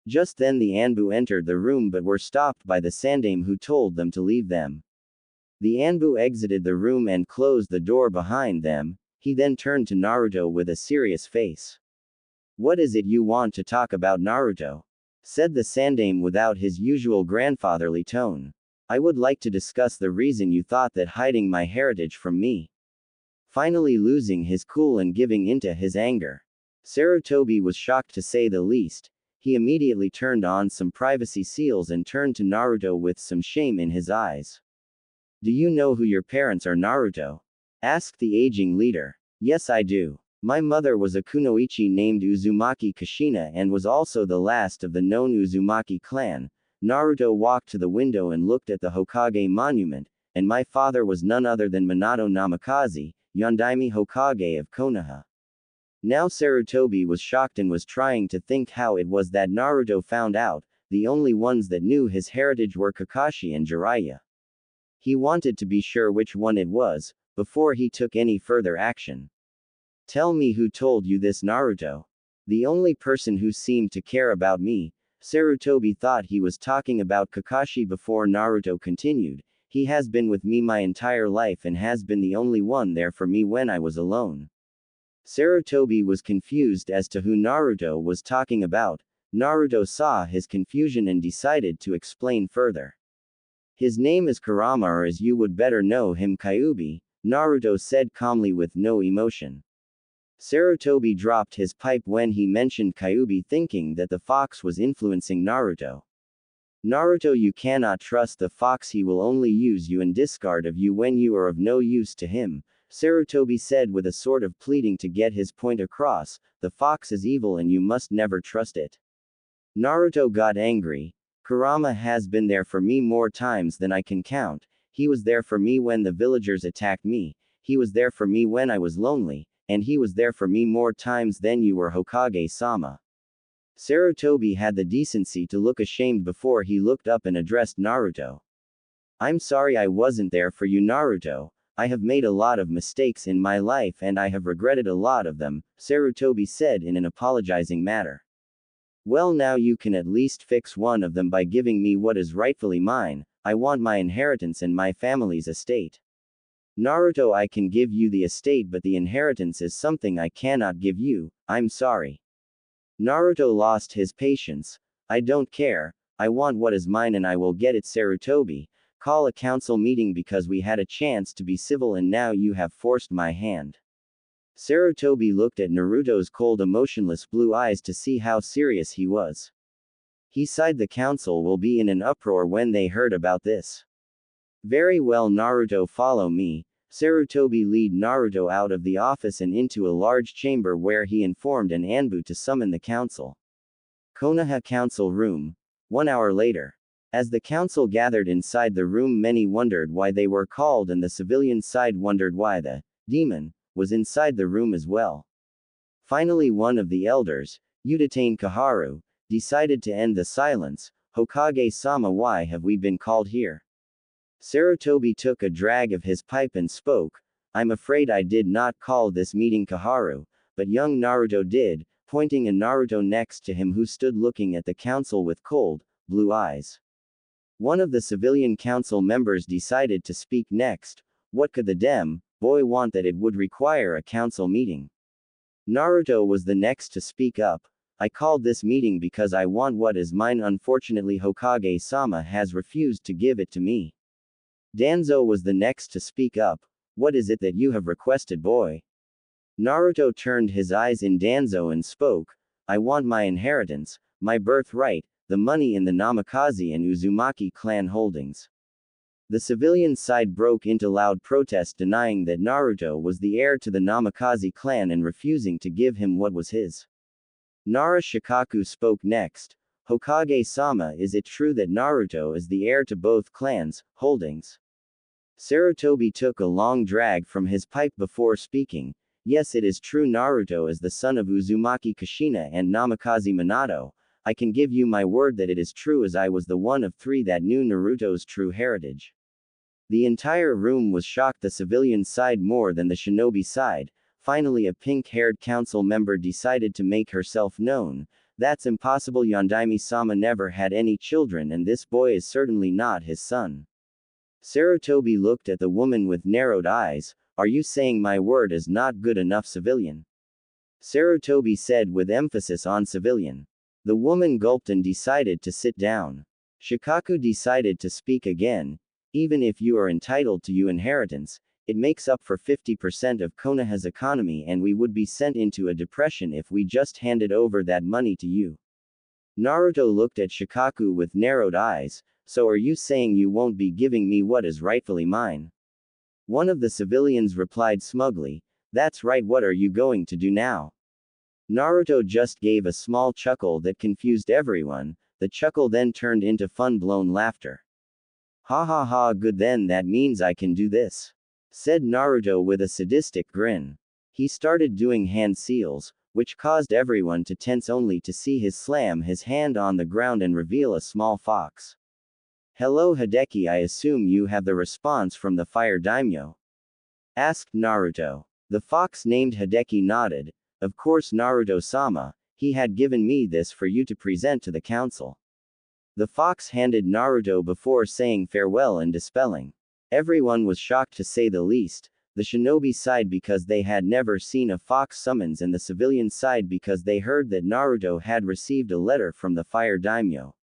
Just then the Anbu entered the room but were stopped by the Sandaime, who told them to leave them. The Anbu exited the room and closed the door behind them. He then turned to Naruto with a serious face. What is it you want to talk about, Naruto? Said the Sandaime without his usual grandfatherly tone. I would like to discuss the reason you thought that hiding my heritage from me. Finally losing his cool and giving into his anger. Sarutobi was shocked to say the least. He immediately turned on some privacy seals and turned to Naruto with some shame in his eyes. Do you know who your parents are, Naruto? Asked the aging leader. Yes, I do. My mother was a kunoichi named Uzumaki Kushina and was also the last of the known Uzumaki clan. Naruto walked to the window and looked at the Hokage monument, and my father was none other than Minato Namikaze, Yondaime Hokage of Konoha. Now Sarutobi was shocked and was trying to think how it was that Naruto found out. The only ones that knew his heritage were Kakashi and Jiraiya. He wanted to be sure which one it was, before he took any further action. Tell me who told you this, Naruto. The only person who seemed to care about me. Sarutobi thought he was talking about Kakashi before Naruto continued. He has been with me my entire life and has been the only one there for me when I was alone. Sarutobi was confused as to who Naruto was talking about. Naruto saw his confusion and decided to explain further. His name is Kurama, or as you would better know him, Kyuubi, Naruto said calmly with no emotion. Sarutobi dropped his pipe when he mentioned Kyuubi, thinking that the fox was influencing Naruto. Naruto, you cannot trust the fox, he will only use you and discard of you when you are of no use to him, Sarutobi said with a sort of pleading to get his point across. The fox is evil and you must never trust it. Naruto got angry. Kurama has been there for me more times than I can count. He was there for me when the villagers attacked me, he was there for me when I was lonely, and he was there for me more times than you were, Hokage-sama. Sarutobi had the decency to look ashamed before he looked up and addressed Naruto. I'm sorry I wasn't there for you, Naruto. I have made a lot of mistakes in my life and I have regretted a lot of them, Sarutobi said in an apologizing manner. Well, now you can at least fix one of them by giving me what is rightfully mine. I want my inheritance and my family's estate. Naruto, I can give you the estate, but the inheritance is something I cannot give you. I'm sorry. Naruto lost his patience. I don't care. I want what is mine and I will get it, Sarutobi. Call a council meeting because we had a chance to be civil and now you have forced my hand. Sarutobi looked at Naruto's cold, emotionless blue eyes to see how serious he was. He sighed. The council will be in an uproar when they heard about this. Very well, Naruto, follow me. Sarutobi led Naruto out of the office and into a large chamber where he informed an Anbu to summon the council. Konoha Council Room. 1 hour later. As the council gathered inside the room, many wondered why they were called and the civilian side wondered why the demon was inside the room as well. Finally, one of the elders, Udatane Kaharu, decided to end the silence. Hokage-sama, why have we been called here? Sarutobi took a drag of his pipe and spoke. I'm afraid I did not call this meeting, Kaharu, but young Naruto did, pointing at Naruto next to him who stood looking at the council with cold, blue eyes. One of the civilian council members decided to speak next. What could the boy want that it would require a council meeting? Naruto was the next to speak up. I called this meeting because I want what is mine. Unfortunately, Hokage-sama has refused to give it to me. Danzo was the next to speak up. What is it that you have requested, boy? Naruto turned his eyes in Danzo and spoke. I want my inheritance, my birthright, the money in the Namikaze and Uzumaki clan holdings. The civilian side broke into loud protest, denying that Naruto was the heir to the Namikaze clan and refusing to give him what was his. Nara Shikaku spoke next. Hokage-sama, is it true that Naruto is the heir to both clans' holdings? Sarutobi took a long drag from his pipe before speaking. Yes, it is true. Naruto is the son of Uzumaki Kushina and Namikaze Minato. I can give you my word that it is true, as I was the one of 3 that knew Naruto's true heritage. The entire room was shocked, the civilian side more than the shinobi side. Finally, a pink-haired council member decided to make herself known. That's impossible. Yondaime-sama never had any children and this boy is certainly not his son. Sarutobi looked at the woman with narrowed eyes. Are you saying my word is not good enough, civilian? Sarutobi said with emphasis on civilian. The woman gulped and decided to sit down. Shikaku decided to speak again. Even if you are entitled to your inheritance, it makes up for 50% of Konoha's economy and we would be sent into a depression if we just handed over that money to you. Naruto looked at Shikaku with narrowed eyes. So are you saying you won't be giving me what is rightfully mine? One of the civilians replied smugly. That's right, what are you going to do now? Naruto just gave a small chuckle that confused everyone. The chuckle then turned into fun-blown laughter. Ha ha ha, good, then that means I can do this, said Naruto with a sadistic grin. He started doing hand seals, which caused everyone to tense only to see his slam his hand on the ground and reveal a small fox. Hello Hideki, I assume you have the response from the fire daimyo? Asked Naruto. The fox named Hideki nodded. Of course, Naruto-sama, he had given me this for you to present to the council. The fox handed Naruto before saying farewell and dispelling. Everyone was shocked to say the least, the shinobi side because they had never seen a fox summons and the civilian side because they heard that Naruto had received a letter from the fire daimyo.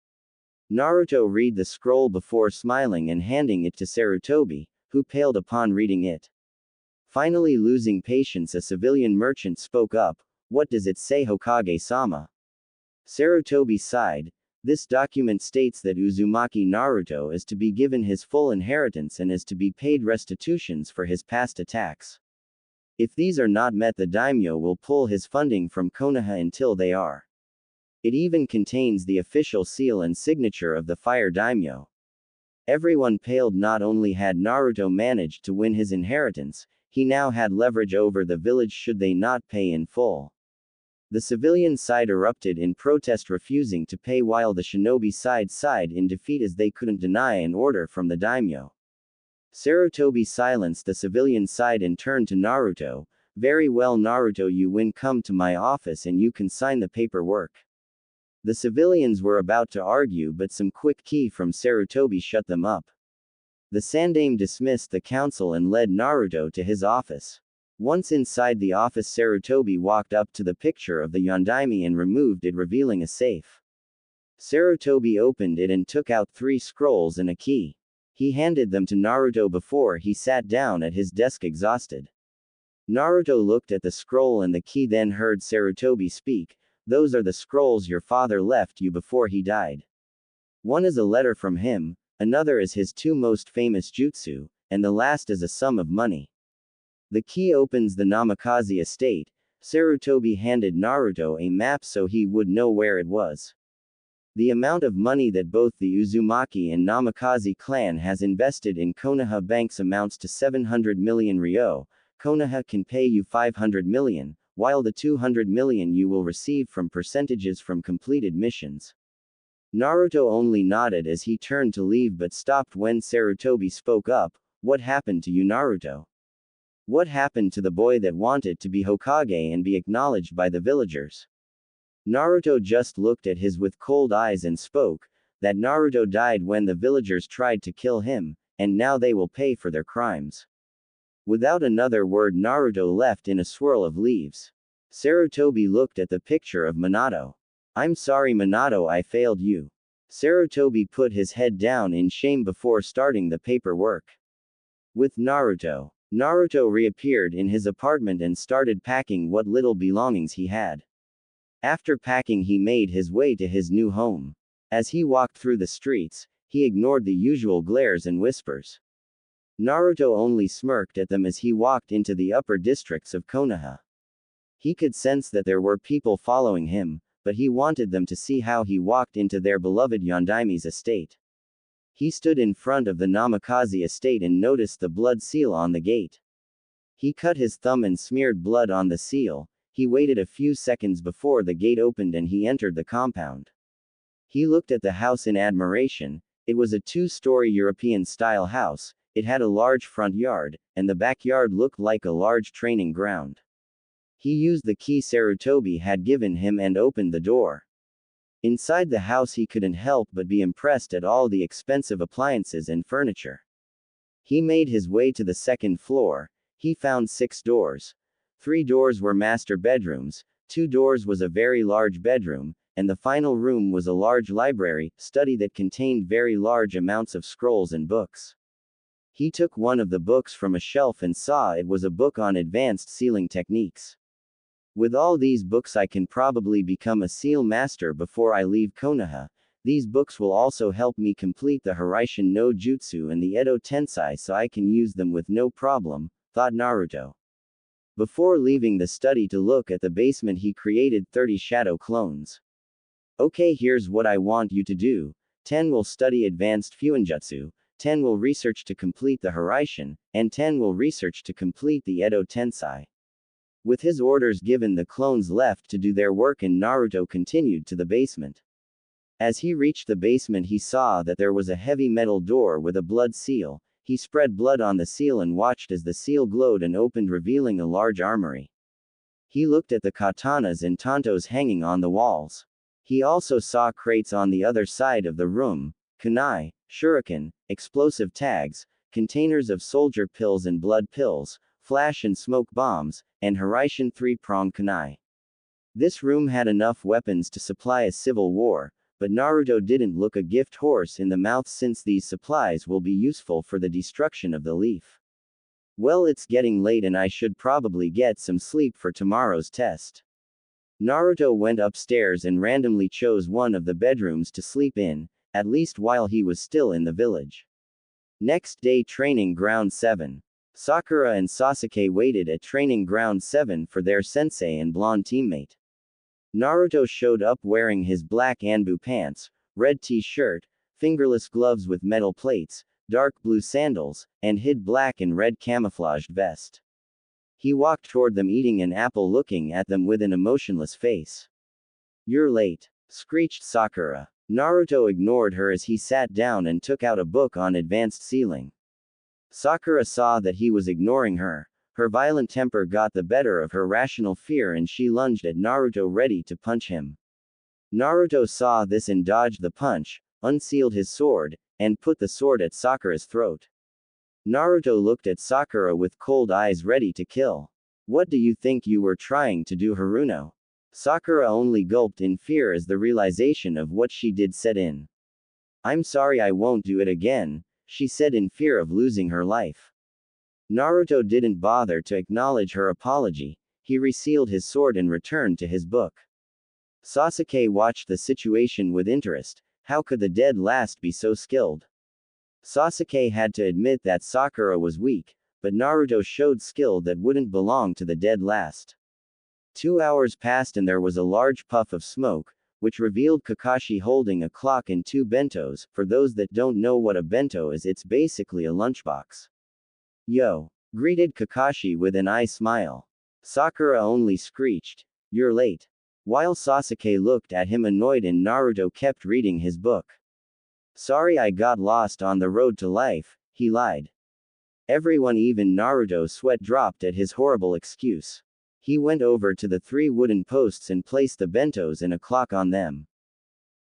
Naruto read the scroll before smiling and handing it to Sarutobi, who paled upon reading it. Finally losing patience, a civilian merchant spoke up. What does it say, Hokage-sama? Sarutobi sighed. This document states that Uzumaki Naruto is to be given his full inheritance and is to be paid restitutions for his past attacks. If these are not met, the daimyo will pull his funding from Konoha until they are. It even contains the official seal and signature of the fire daimyo. Everyone paled. Not only had Naruto managed to win his inheritance, he now had leverage over the village should they not pay in full. The civilian side erupted in protest, refusing to pay, while the shinobi side sighed in defeat as they couldn't deny an order from the daimyo. Sarutobi silenced the civilian side and turned to Naruto. Very well, Naruto, you win. Come to my office and you can sign the paperwork. The civilians were about to argue, but some quick key from Sarutobi shut them up. The Sandaime dismissed the council and led Naruto to his office. Once inside the office, Sarutobi walked up to the picture of the Yondaime and removed it, revealing a safe. Sarutobi opened it and took out 3 scrolls and a key. He handed them to Naruto before he sat down at his desk exhausted. Naruto looked at the scroll and the key, then heard Sarutobi speak. Those are the scrolls your father left you before he died. One is a letter from him, another is his 2 most famous jutsu, and the last is a sum of money. The key opens the Namikaze estate. Sarutobi handed Naruto a map so he would know where it was. The amount of money that both the Uzumaki and Namikaze clan has invested in Konoha banks amounts to 700 million ryo. Konoha can pay you 500 million, while the 200 million you will receive from percentages from completed missions. Naruto only nodded as he turned to leave, but stopped when Sarutobi spoke up. What happened to you, Naruto? What happened to the boy that wanted to be Hokage and be acknowledged by the villagers? Naruto just looked at his with cold eyes and spoke, that Naruto died when the villagers tried to kill him, and now they will pay for their crimes. Without another word, Naruto left in a swirl of leaves. Sarutobi looked at the picture of Minato. I'm sorry, Minato, I failed you. Sarutobi put his head down in shame before starting the paperwork. With Naruto reappeared in his apartment and started packing what little belongings he had. After packing, he made his way to his new home. As he walked through the streets, he ignored the usual glares and whispers. Naruto only smirked at them as he walked into the upper districts of Konoha. He could sense that there were people following him, but he wanted them to see how he walked into their beloved Yondaime's estate. He stood in front of the Namikaze estate and noticed the blood seal on the gate. He cut his thumb and smeared blood on the seal. He waited a few seconds before the gate opened and he entered the compound. He looked at the house in admiration. It was a 2-story European-style house. It had a large front yard, and the backyard looked like a large training ground. He used the key Sarutobi had given him and opened the door. Inside the house, he couldn't help but be impressed at all the expensive appliances and furniture. He made his way to the 2nd floor. He found 6 doors. 3 doors were master bedrooms, 2 doors was a very large bedroom, and the final room was a large library, study that contained very large amounts of scrolls and books. He took one of the books from a shelf and saw it was a book on advanced sealing techniques. With all these books, I can probably become a seal master before I leave Konoha. These books will also help me complete the Hiraishin no Jutsu and the Edo Tensei so I can use them with no problem, thought Naruto. Before leaving the study to look at the basement, he created 30 shadow clones. Okay, here's what I want you to do. 10 will study advanced Fuinjutsu, 10 will research to complete the Hiraishin, and 10 will research to complete the Edo Tensei. With his orders given, the clones left to do their work and Naruto continued to the basement. As he reached the basement, he saw that there was a heavy metal door with a blood seal. He spread blood on the seal and watched as the seal glowed and opened, revealing a large armory. He looked at the katanas and tantos hanging on the walls. He also saw crates on the other side of the room, kunai, shuriken, explosive tags, containers of soldier pills and blood pills, flash and smoke bombs, and Hiraishin 3-prong kunai. This room had enough weapons to supply a civil war, but Naruto didn't look a gift horse in the mouth since these supplies will be useful for the destruction of the leaf. Well, it's getting late and I should probably get some sleep for tomorrow's test. Naruto went upstairs and randomly chose one of the bedrooms to sleep in, at least while he was still in the village. Next day, Training Ground 7. Sakura and Sasuke waited at Training Ground 7 for their sensei and blonde teammate. Naruto showed up wearing his black Anbu pants, red t-shirt, fingerless gloves with metal plates, dark blue sandals, and hid black and red camouflaged vest. He walked toward them eating an apple, looking at them with an emotionless face. "You're late," screeched Sakura. Naruto ignored her as he sat down and took out a book on advanced sealing. Sakura saw that he was ignoring her. Her violent temper got the better of her rational fear and she lunged at Naruto, ready to punch him. Naruto saw this and dodged the punch, unsealed his sword, and put the sword at Sakura's throat. Naruto looked at Sakura with cold eyes, ready to kill. "What do you think you were trying to do, Haruno?" Sakura only gulped in fear as the realization of what she did set in. "I'm sorry, I won't do it again," she said in fear of losing her life. Naruto didn't bother to acknowledge her apology. He resealed his sword and returned to his book. Sasuke watched the situation with interest. How could the dead last be so skilled? Sasuke had to admit that Sakura was weak, but Naruto showed skill that wouldn't belong to the dead last. 2 hours passed and there was a large puff of smoke, which revealed Kakashi holding a clock and 2 bentos. For those that don't know what a bento is, it's basically a lunchbox. "Yo!" greeted Kakashi with an eye smile. Sakura only screeched, "You're late." While Sasuke looked at him annoyed and Naruto kept reading his book. "Sorry, I got lost on the road to life," he lied. Everyone, even Naruto, sweat dropped at his horrible excuse. He went over to the 3 wooden posts and placed the bentos and a clock on them.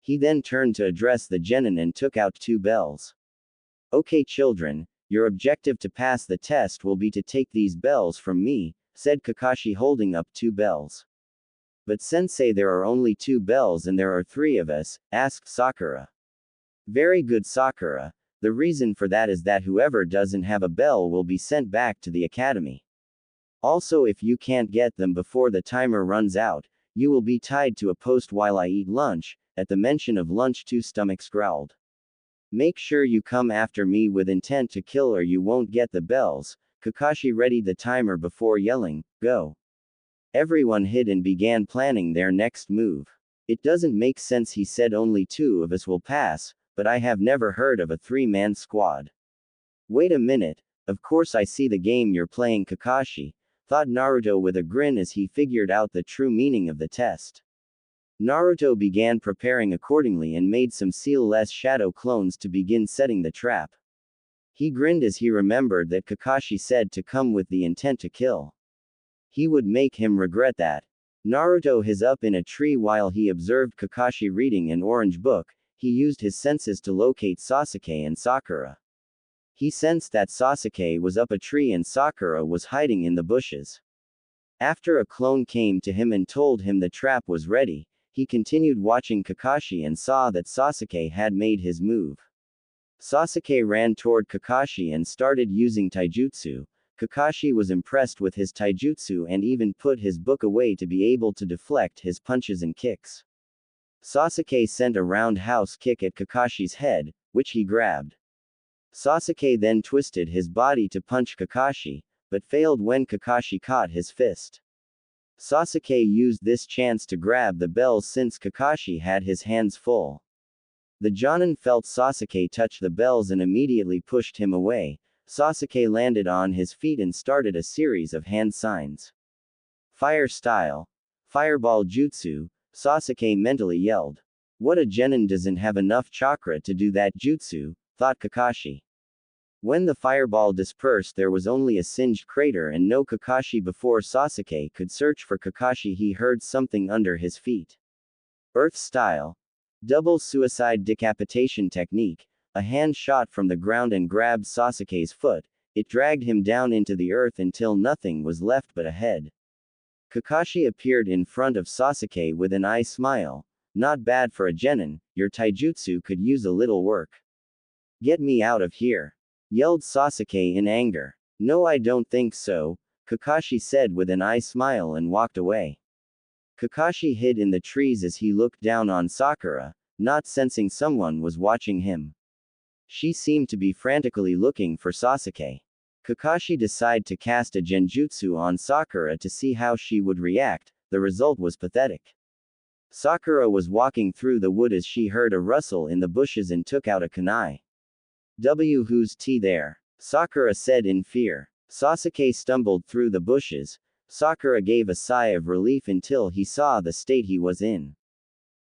He then turned to address the genin and took out 2 bells. "Okay, children, your objective to pass the test will be to take these bells from me," said Kakashi, holding up 2 bells. "But sensei, there are only 2 bells and there are 3 of us," asked Sakura. "Very good, Sakura. The reason for that is that whoever doesn't have a bell will be sent back to the academy. Also, if you can't get them before the timer runs out, you will be tied to a post while I eat lunch." At the mention of lunch, 2 stomachs growled. "Make sure you come after me with intent to kill or you won't get the bells." Kakashi readied the timer before yelling, "Go." Everyone hid and began planning their next move. "It doesn't make sense," he said. "Only 2 of us will pass, but I have never heard of a 3-man squad." "Wait a minute, of course I see the game you're playing, Kakashi," thought Naruto with a grin as he figured out the true meaning of the test. Naruto began preparing accordingly and made some seal-less shadow clones to begin setting the trap. He grinned as he remembered that Kakashi said to come with the intent to kill. He would make him regret that. Naruto his up in a tree while he observed Kakashi reading an orange book. He used his senses to locate Sasuke and Sakura. He sensed that Sasuke was up a tree and Sakura was hiding in the bushes. After a clone came to him and told him the trap was ready, he continued watching Kakashi and saw that Sasuke had made his move. Sasuke ran toward Kakashi and started using taijutsu. Kakashi was impressed with his taijutsu and even put his book away to be able to deflect his punches and kicks. Sasuke sent a roundhouse kick at Kakashi's head, which he grabbed. Sasuke then twisted his body to punch Kakashi, but failed when Kakashi caught his fist. Sasuke used this chance to grab the bells since Kakashi had his hands full. The Jonin felt Sasuke touch the bells and immediately pushed him away. Sasuke landed on his feet and started a series of hand signs. "Fire style. Fireball jutsu," Sasuke mentally yelled. "What a genin doesn't have enough chakra to do that jutsu," thought Kakashi. When the fireball dispersed, there was only a singed crater and no Kakashi. Before Sasuke could search for Kakashi, he heard something under his feet. Earth style. Double suicide decapitation technique. A hand shot from the ground and grabbed Sasuke's foot. It dragged him down into the earth until nothing was left but a head. Kakashi appeared in front of Sasuke with an eye smile. "Not bad for a genin, your taijutsu could use a little work." "Get me out of here!" yelled Sasuke in anger. No, I don't think so, Kakashi said with an eye smile and walked away. Kakashi hid in the trees as he looked down on Sakura, not sensing someone was watching him. She seemed to be frantically looking for Sasuke. Kakashi decided to cast a genjutsu on Sakura to see how she would react. The result was pathetic. Sakura was walking through the wood as she heard a rustle in the bushes and took out a kunai. Who's there? Sakura said in fear. Sasuke stumbled through the bushes. Sakura gave a sigh of relief until he saw the state he was in.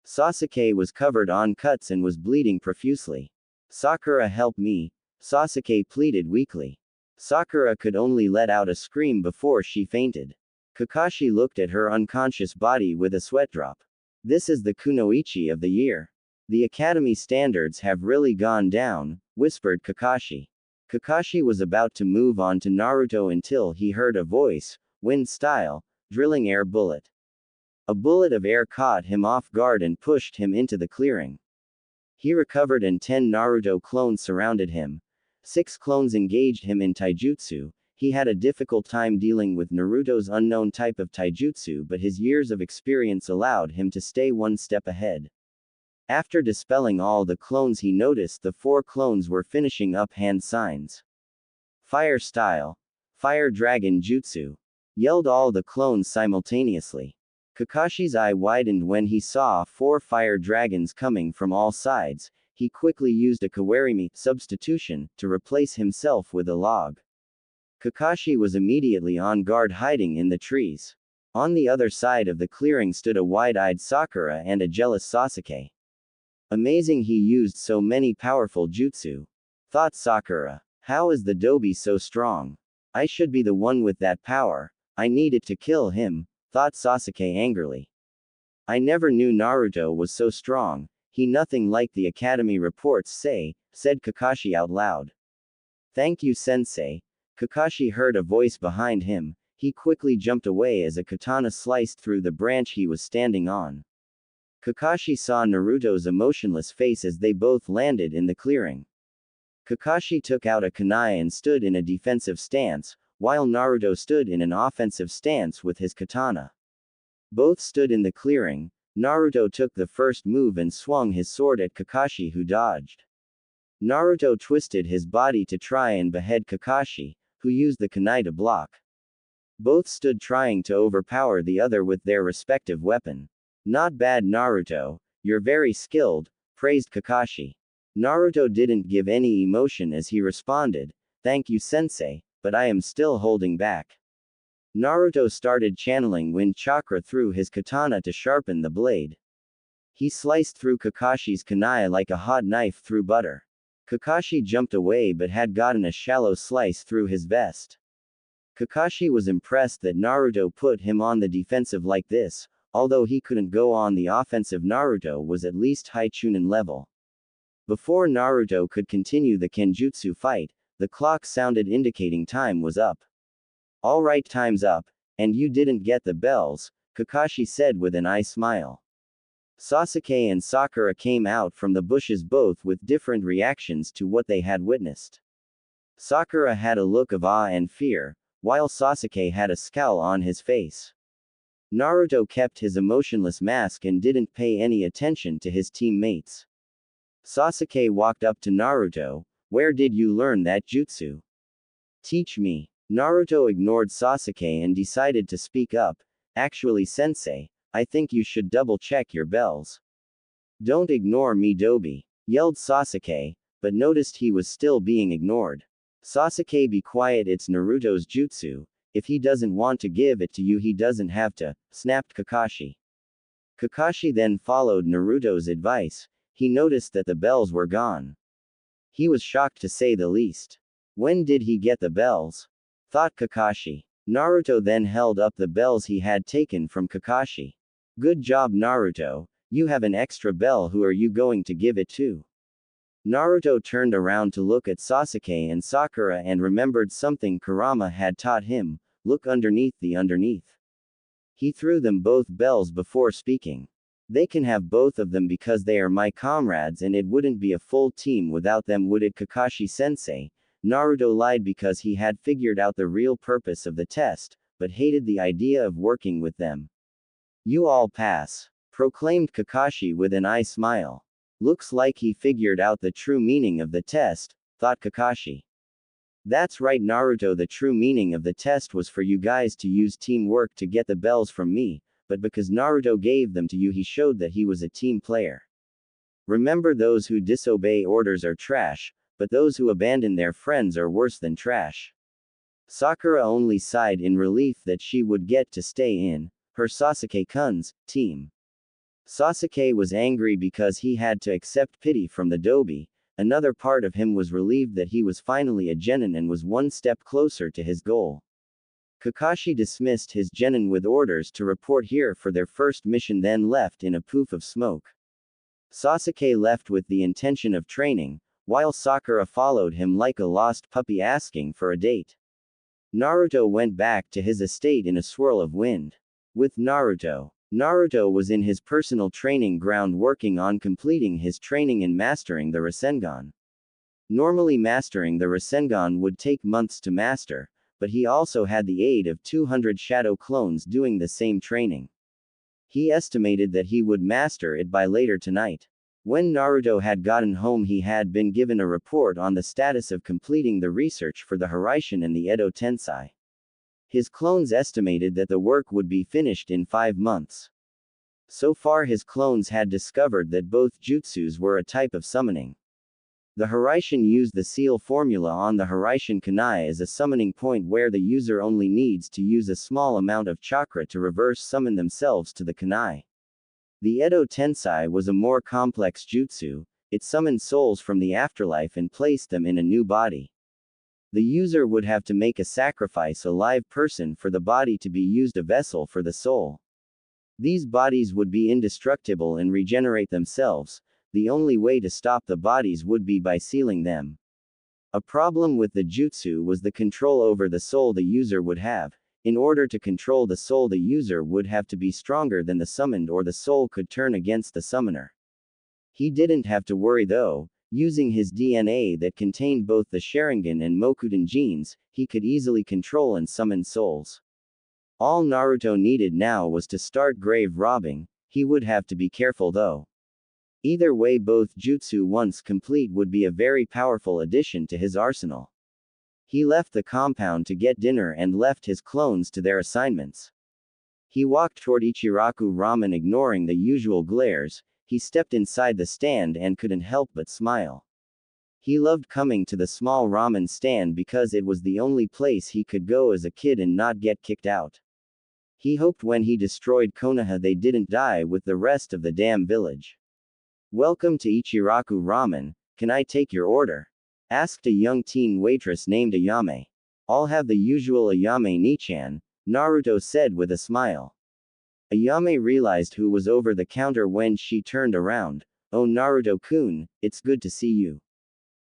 Sasuke was covered on cuts and was bleeding profusely. Sakura, help me, Sasuke pleaded weakly. Sakura could only let out a scream before she fainted. Kakashi looked at her unconscious body with a sweat drop. This is the kunoichi of the year. The academy standards have really gone down, whispered Kakashi. Kakashi was about to move on to Naruto until he heard a voice, wind style, drilling air bullet. A bullet of air caught him off guard and pushed him into the clearing. He recovered and 10 Naruto clones surrounded him. 6 clones engaged him in taijutsu. He had a difficult time dealing with Naruto's unknown type of taijutsu, but his years of experience allowed him to stay one step ahead. After dispelling all the clones, he noticed the 4 clones were finishing up hand signs. Fire style. Fire dragon jutsu. Yelled all the clones simultaneously. Kakashi's eye widened when he saw 4 fire dragons coming from all sides. He quickly used a kawarimi substitution to replace himself with a log. Kakashi was immediately on guard, hiding in the trees. On the other side of the clearing stood a wide-eyed Sakura and a jealous Sasuke. Amazing, he used so many powerful jutsu, thought Sakura. How is the Dobi so strong? I should be the one with that power. I needed to kill him, thought Sasuke angrily. I never knew Naruto was so strong. He nothing like the academy reports say, said Kakashi out loud. Thank you, sensei. Kakashi heard a voice behind him. He quickly jumped away as a katana sliced through the branch he was standing on. Kakashi saw Naruto's emotionless face as they both landed in the clearing. Kakashi took out a kunai and stood in a defensive stance, while Naruto stood in an offensive stance with his katana. Both stood in the clearing. Naruto took the first move and swung his sword at Kakashi, who dodged. Naruto twisted his body to try and behead Kakashi, who used the kunai to block. Both stood trying to overpower the other with their respective weapon. Not bad, Naruto, you're very skilled, praised Kakashi. Naruto didn't give any emotion as he responded, thank you, sensei, but I am still holding back. Naruto started channeling wind chakra through his katana to sharpen the blade. He sliced through Kakashi's kunai like a hot knife through butter. Kakashi jumped away but had gotten a shallow slice through his vest. Kakashi was impressed that Naruto put him on the defensive like this, although he couldn't go on the offensive. Naruto was at least high Chunin level. Before Naruto could continue the Kenjutsu fight, the clock sounded indicating time was up. Alright, time's up, and you didn't get the bells, Kakashi said with an eye smile. Sasuke and Sakura came out from the bushes, both with different reactions to what they had witnessed. Sakura had a look of awe and fear, while Sasuke had a scowl on his face. Naruto kept his emotionless mask and didn't pay any attention to his teammates. Sasuke walked up to Naruto. Where did you learn that jutsu? Teach me. Naruto ignored Sasuke and decided to speak up. Actually, sensei, I think you should double check your bells. Don't ignore me, Dobi, yelled Sasuke, but noticed he was still being ignored. Sasuke, be quiet, it's Naruto's jutsu. If he doesn't want to give it to you, he doesn't have to, snapped Kakashi. Kakashi then followed Naruto's advice. He noticed that the bells were gone. He was shocked to say the least. When did he get the bells? Thought Kakashi. Naruto then held up the bells he had taken from Kakashi. Good job, Naruto, you have an extra bell. Who are you going to give it to? Naruto turned around to look at Sasuke and Sakura and remembered something Kurama had taught him, look underneath the underneath. He threw them both bells before speaking. They can have both of them because they are my comrades and it wouldn't be a full team without them, would it, Kakashi sensei? Naruto lied because he had figured out the real purpose of the test, but hated the idea of working with them. You all pass, proclaimed Kakashi with an eye smile. Looks like he figured out the true meaning of the test, thought Kakashi. That's right, Naruto, the true meaning of the test was for you guys to use teamwork to get the bells from me, but because Naruto gave them to you, he showed that he was a team player. Remember, those who disobey orders are trash, but those who abandon their friends are worse than trash. Sakura only sighed in relief that she would get to stay in her Sasuke-kun's team. Sasuke was angry because he had to accept pity from the Dobi. Another part of him was relieved that he was finally a genin and was one step closer to his goal. Kakashi dismissed his genin with orders to report here for their first mission, then left in a poof of smoke. Sasuke left with the intention of training, while Sakura followed him like a lost puppy asking for a date. Naruto went back to his estate in a swirl of wind. With Naruto was in his personal training ground working on completing his training and mastering the Rasengan. Normally mastering the Rasengan would take months to master, but he also had the aid of 200 shadow clones doing the same training. He estimated that he would master it by later tonight. When Naruto had gotten home, he had been given a report on the status of completing the research for the Hiraishin and the Edo Tensei. His clones estimated that the work would be finished in 5 months. So far, his clones had discovered that both jutsus were a type of summoning. The Hiraishin used the seal formula on the Hiraishin kunai as a summoning point where the user only needs to use a small amount of chakra to reverse summon themselves to the kunai. The Edo Tensei was a more complex jutsu. It summoned souls from the afterlife and placed them in a new body. The user would have to make a sacrifice, a live person, for the body to be used, a vessel for the soul. These bodies would be indestructible and regenerate themselves. The only way to stop the bodies would be by sealing them. A problem with the jutsu was the control over the soul the user would have. In order to control the soul, the user would have to be stronger than the summoned, or the soul could turn against the summoner. He didn't have to worry though. Using his DNA that contained both the Sharingan and Mokuden genes, he could easily control and summon souls. All Naruto needed now was to start grave robbing. He would have to be careful though. Either way, both jutsu once complete would be a very powerful addition to his arsenal. He left the compound to get dinner and left his clones to their assignments. He walked toward Ichiraku Ramen, ignoring the usual glares. He stepped inside the stand and couldn't help but smile. He loved coming to the small ramen stand because it was the only place he could go as a kid and not get kicked out. He hoped when he destroyed Konoha they didn't die with the rest of the damn village. "Welcome to Ichiraku Ramen, can I take your order?" asked a young teen waitress named Ayame. "I'll have the usual Ayame Nichan," Naruto said with a smile. Ayame realized who was over the counter when she turned around. "Oh, Naruto-kun, it's good to see you.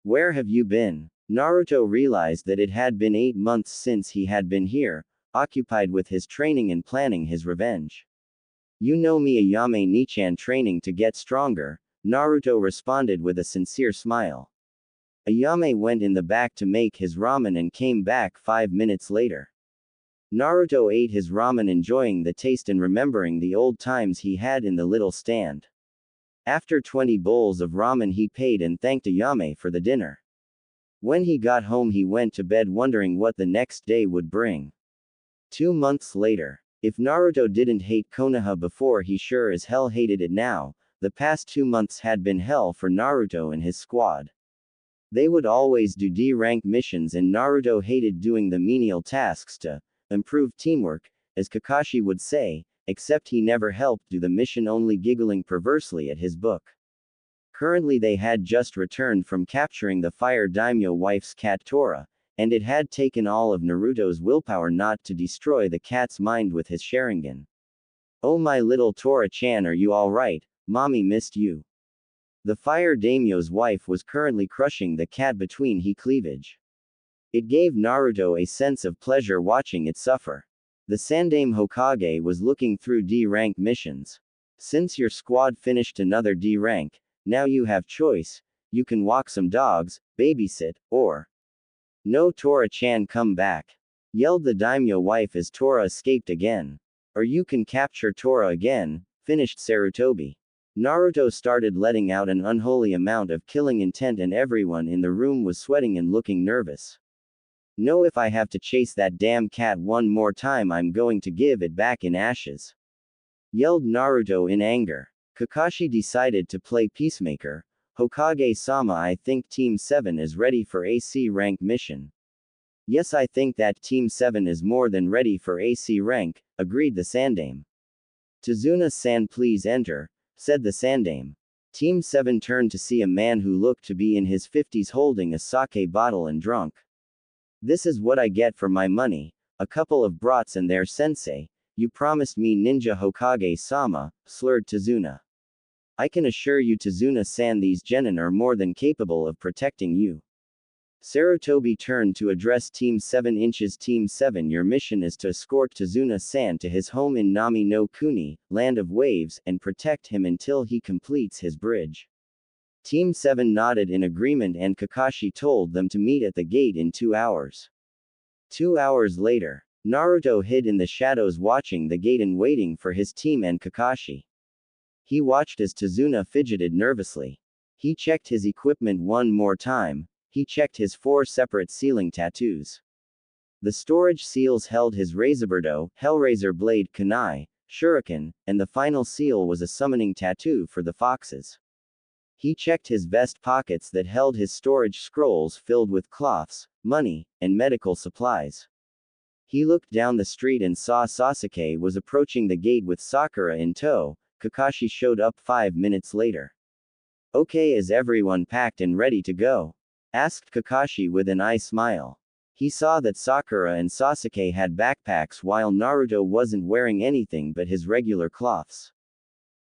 Where have you been?" Naruto realized that it had been 8 months since he had been here, occupied with his training and planning his revenge. "You know me, Ayame Nichan, training to get stronger," Naruto responded with a sincere smile. Ayame went in the back to make his ramen and came back 5 minutes later. Naruto ate his ramen, enjoying the taste and remembering the old times he had in the little stand. After 20 bowls of ramen, he paid and thanked Ayame for the dinner. When he got home, he went to bed wondering what the next day would bring. 2 months later. If Naruto didn't hate Konoha before, he sure as hell hated it now. The past 2 months had been hell for Naruto and his squad. They would always do D-rank missions, and Naruto hated doing the menial tasks to improve teamwork, as Kakashi would say, except he never helped do the mission, only giggling perversely at his book. Currently they had just returned from capturing the fire daimyo wife's cat Tora, and it had taken all of Naruto's willpower not to destroy the cat's mind with his Sharingan. "Oh, my little Tora-chan, are you alright? Mommy missed you." The fire daimyo's wife was currently crushing the cat between her cleavage. It gave Naruto a sense of pleasure watching it suffer. The Sandaime Hokage was looking through D-rank missions. "Since your squad finished another D-rank, now you have choice. You can walk some dogs, babysit, or..." No, Tora-chan, come back, yelled the daimyo wife as Tora escaped again. Or you can capture Tora again, finished Sarutobi. Naruto started letting out an unholy amount of killing intent and everyone in the room was sweating and looking nervous. No, if I have to chase that damn cat one more time, I'm going to give it back in ashes, yelled Naruto in anger. Kakashi decided to play peacemaker. Hokage-sama, I think Team 7 is ready for AC rank mission. Yes, I think that Team 7 is more than ready for AC rank, agreed the Sandame. Tazuna-san, please enter, said the Sandame. Team 7 turned to see a man who looked to be in his 50s holding a sake bottle and drunk. This is what I get for my money, a couple of brats and their sensei. You promised me Ninja Hokage-sama, slurred Tazuna. I can assure you, Tazuna-san, these genin are more than capable of protecting you. Sarutobi turned to address Team 7 inches. Team 7, your mission is to escort Tazuna-san to his home in Nami no Kuni, Land of Waves, and protect him until he completes his bridge. Team 7 nodded in agreement and Kakashi told them to meet at the gate in 2 hours. 2 hours later, Naruto hid in the shadows watching the gate and waiting for his team and Kakashi. He watched as Tazuna fidgeted nervously. He checked his equipment one more time. He checked his 4 separate ceiling tattoos. The storage seals held his Razorberdo, Hellraiser blade, kunai, shuriken, and the final seal was a summoning tattoo for the foxes. He checked his vest pockets that held his storage scrolls filled with cloths, money, and medical supplies. He looked down the street and saw Sasuke was approaching the gate with Sakura in tow. Kakashi showed up 5 minutes later. Okay, is everyone packed and ready to go? Asked Kakashi with an eye smile. He saw that Sakura and Sasuke had backpacks while Naruto wasn't wearing anything but his regular cloths.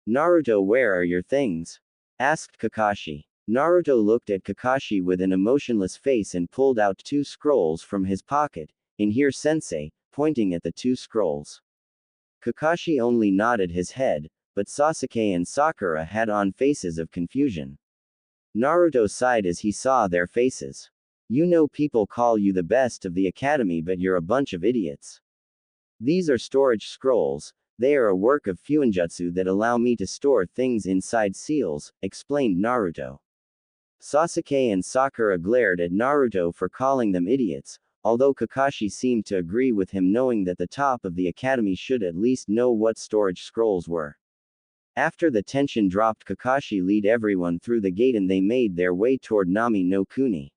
Naruto, where are your things? Asked Kakashi. Naruto looked at Kakashi with an emotionless face and pulled out 2 scrolls from his pocket. In here, sensei, pointing at the 2 scrolls. Kakashi only nodded his head, but Sasuke and Sakura had on faces of confusion. Naruto sighed as he saw their faces. You know, people call you the best of the academy, but you're a bunch of idiots. These are storage scrolls. They are a work of fuinjutsu that allow me to store things inside seals, explained Naruto. Sasuke and Sakura glared at Naruto for calling them idiots, although Kakashi seemed to agree with him, knowing that the top of the academy should at least know what storage scrolls were. After the tension dropped, Kakashi led everyone through the gate and they made their way toward Nami no Kuni.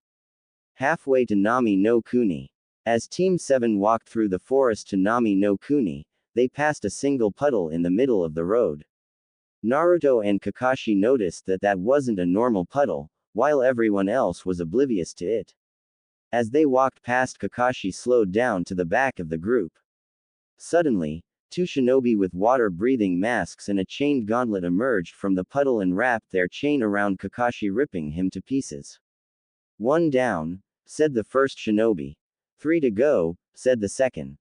Halfway to Nami no Kuni. As Team 7 walked through the forest to Nami no Kuni, they passed a single puddle in the middle of the road. Naruto and Kakashi noticed that that wasn't a normal puddle, while everyone else was oblivious to it. As they walked past, Kakashi slowed down to the back of the group. Suddenly, 2 shinobi with water-breathing masks and a chained gauntlet emerged from the puddle and wrapped their chain around Kakashi, ripping him to pieces. 1 down, said the first shinobi. 3 to go, said the second.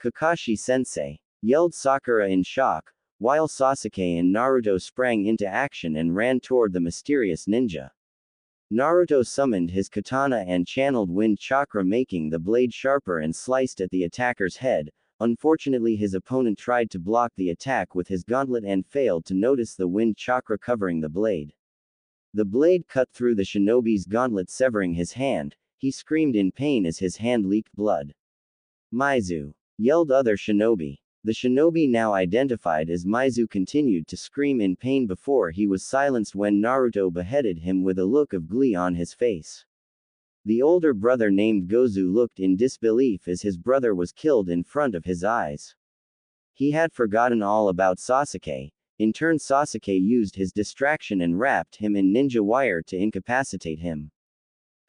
Kakashi-sensei, yelled Sakura in shock, while Sasuke and Naruto sprang into action and ran toward the mysterious ninja. Naruto summoned his katana and channeled wind chakra, making the blade sharper, and sliced at the attacker's head. Unfortunately, his opponent tried to block the attack with his gauntlet and failed to notice the wind chakra covering the blade. The blade cut through the shinobi's gauntlet, severing his hand. He screamed in pain as his hand leaked blood. Maizu, yelled other shinobi. The shinobi now identified as Maizu continued to scream in pain before he was silenced when Naruto beheaded him with a look of glee on his face. The older brother named Gozu looked in disbelief as his brother was killed in front of his eyes. He had forgotten all about Sasuke. In turn, Sasuke used his distraction and wrapped him in ninja wire to incapacitate him.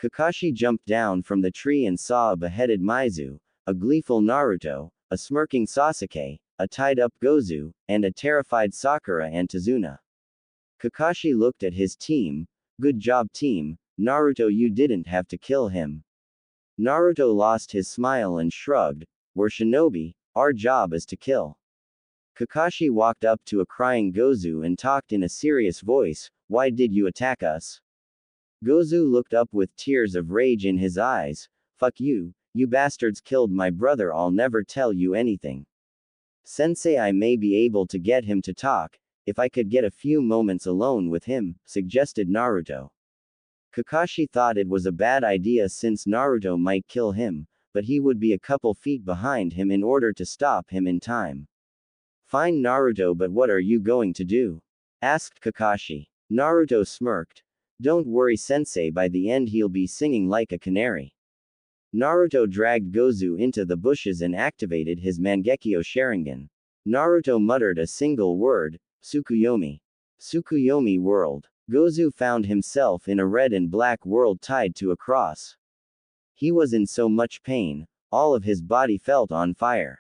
Kakashi jumped down from the tree and saw a beheaded Maizu, a gleeful Naruto, a smirking Sasuke, a tied-up Gozu, and a terrified Sakura and Tazuna. Kakashi looked at his team. Good job, team. Naruto, you didn't have to kill him. Naruto lost his smile and shrugged. We're shinobi, our job is to kill. Kakashi walked up to a crying Gozu and talked in a serious voice. Why did you attack us? Gozu looked up with tears of rage in his eyes. Fuck you, you bastards killed my brother, I'll never tell you anything. Sensei, I may be able to get him to talk, if I could get a few moments alone with him, suggested Naruto. Kakashi thought it was a bad idea since Naruto might kill him, but he would be a couple feet behind him in order to stop him in time. Fine Naruto, but what are you going to do? Asked Kakashi. Naruto smirked. Don't worry sensei, by the end he'll be singing like a canary. Naruto dragged Gozu into the bushes and activated his Mangekyo Sharingan. Naruto muttered a single word, Tsukuyomi. Tsukuyomi world. Gozu found himself in a red and black world tied to a cross. He was in so much pain, all of his body felt on fire.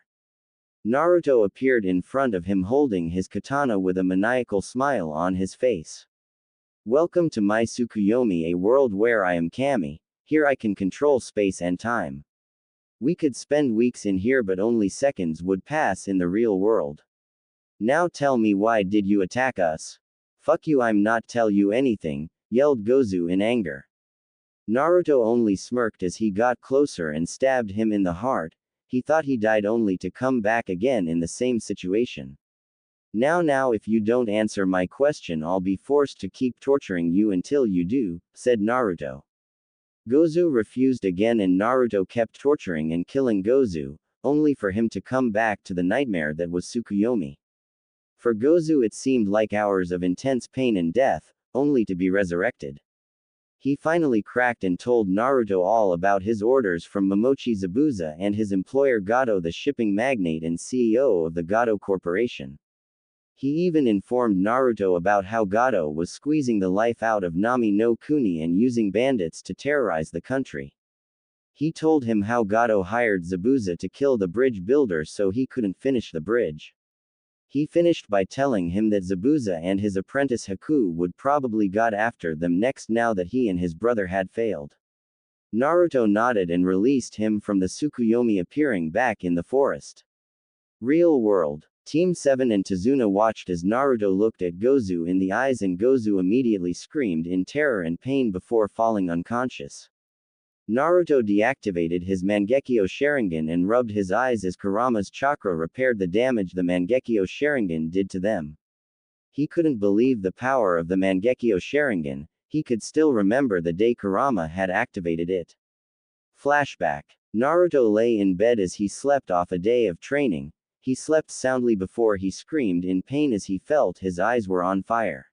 Naruto appeared in front of him holding his katana with a maniacal smile on his face. Welcome to my Tsukuyomi, a world where I am Kami. Here I can control space and time. We could spend weeks in here, but only seconds would pass in the real world. Now tell me, why did you attack us? Fuck you, I'm not tell you anything, yelled Gozu in anger. Naruto only smirked as he got closer and stabbed him in the heart. He thought he died only to come back again in the same situation. Now if you don't answer my question, I'll be forced to keep torturing you until you do, said Naruto. Gozu refused again and Naruto kept torturing and killing Gozu, only for him to come back to the nightmare that was Tsukuyomi. For Gozu it seemed like hours of intense pain and death, only to be resurrected. He finally cracked and told Naruto all about his orders from Momochi Zabuza and his employer Gato, the shipping magnate and CEO of the Gato Corporation. He even informed Naruto about how Gato was squeezing the life out of Nami no Kuni and using bandits to terrorize the country. He told him how Gato hired Zabuza to kill the bridge builder so he couldn't finish the bridge. He finished by telling him that Zabuza and his apprentice Haku would probably got after them next now that he and his brother had failed. Naruto nodded and released him from the Tsukuyomi, appearing back in the forest. Real world. Team 7 and Tazuna watched as Naruto looked at Gozu in the eyes and Gozu immediately screamed in terror and pain before falling unconscious. Naruto deactivated his Mangekyo Sharingan and rubbed his eyes as Kurama's chakra repaired the damage the Mangekyo Sharingan did to them. He couldn't believe the power of the Mangekyo Sharingan. He could still remember the day Kurama had activated it. Flashback. Naruto lay in bed as he slept off a day of training. He slept soundly before he screamed in pain as he felt his eyes were on fire.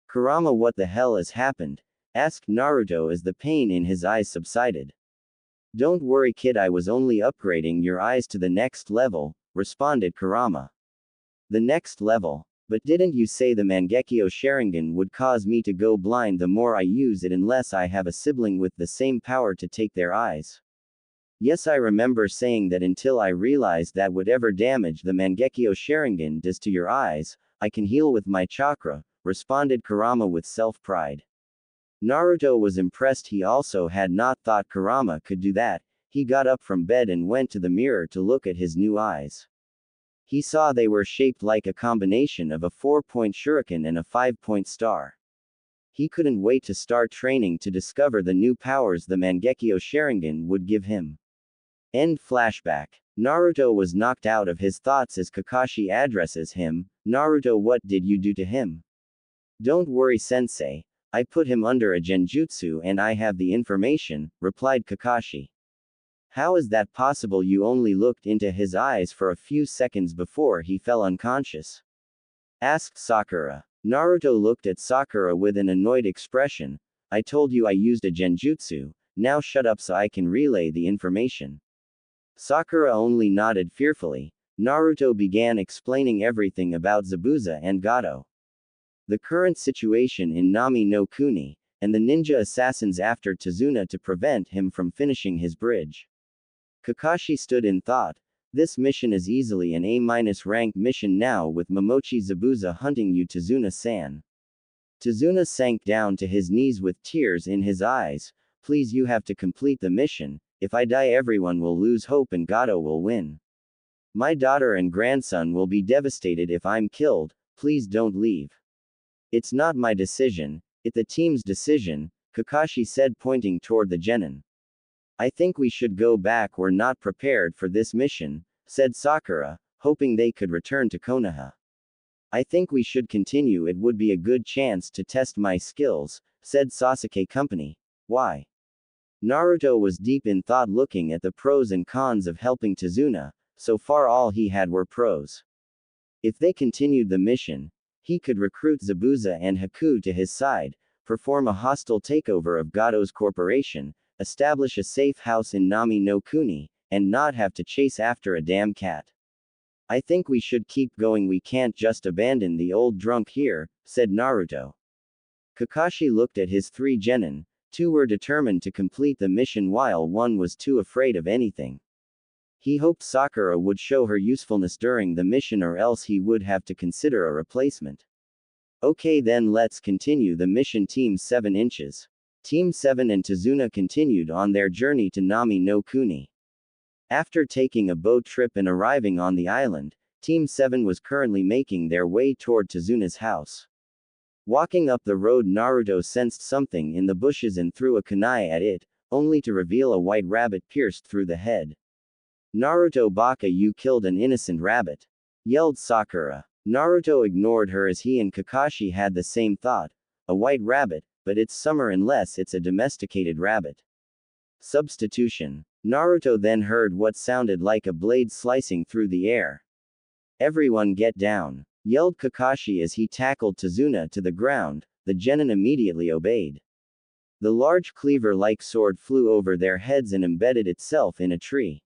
Kurama, what the hell has happened? Asked Naruto as the pain in his eyes subsided. Don't worry kid, I was only upgrading your eyes to the next level, responded Kurama. The next level? But didn't you say the Mangekyo Sharingan would cause me to go blind the more I use it unless I have a sibling with the same power to take their eyes? Yes, I remember saying that until I realized that whatever damage the Mangekyo Sharingan does to your eyes, I can heal with my chakra, responded Kurama with self-pride. Naruto was impressed. He also had not thought Kurama could do that. He got up from bed and went to the mirror to look at his new eyes. He saw they were shaped like a combination of a 4-point shuriken and a 5-point star. He couldn't wait to start training to discover the new powers the Mangekyo Sharingan would give him. End flashback. Naruto was knocked out of his thoughts as Kakashi addresses him. Naruto, what did you do to him? Don't worry sensei. I put him under a genjutsu and I have the information, replied Kakashi. How is that possible? You only looked into his eyes for a few seconds before he fell unconscious, asked Sakura. Naruto looked at Sakura with an annoyed expression. I told you I used a genjutsu, now shut up so I can relay the information. Sakura only nodded fearfully. Naruto began explaining everything about Zabuza and Gato, the current situation in Nami no Kuni, and the ninja assassins after Tazuna to prevent him from finishing his bridge. Kakashi stood in thought. This mission is easily an A-rank mission now with Momochi Zabuza hunting you, Tazuna-san. Tazuna sank down to his knees with tears in his eyes. Please, you have to complete the mission. If I die, everyone will lose hope and Gato will win. My daughter and grandson will be devastated if I'm killed. Please don't leave. It's not my decision, it's the team's decision, Kakashi said, pointing toward the genin. I think we should go back. We're not prepared for this mission, said Sakura, hoping they could return to Konoha. I think we should continue. It would be a good chance to test my skills, said Sasuke Company. Why? Naruto was deep in thought, looking at the pros and cons of helping Tazuna. So far all he had were pros. If they continued the mission, he could recruit Zabuza and Haku to his side, perform a hostile takeover of Gado's corporation, establish a safe house in Nami no Kuni, and not have to chase after a damn cat. I think we should keep going. We can't just abandon the old drunk here, said Naruto. Kakashi looked at his 3 genin. 2 were determined to complete the mission while 1 was too afraid of anything. He hoped Sakura would show her usefulness during the mission, or else he would have to consider a replacement. Okay, then let's continue the mission. Team 7 inches. Team 7 and Tazuna continued on their journey to Nami no Kuni. After taking a boat trip and arriving on the island, Team 7 was currently making their way toward Tazuna's house. Walking up the road, Naruto sensed something in the bushes and threw a kunai at it, only to reveal a white rabbit pierced through the head. Naruto Baka, you killed an innocent rabbit, yelled Sakura. Naruto ignored her as he and Kakashi had the same thought. A white rabbit, but it's summer unless it's a domesticated rabbit. Substitution. Naruto then heard what sounded like a blade slicing through the air. Everyone get down, yelled Kakashi as he tackled Tazuna to the ground. The genin immediately obeyed. The large cleaver-like sword flew over their heads and embedded itself in a tree.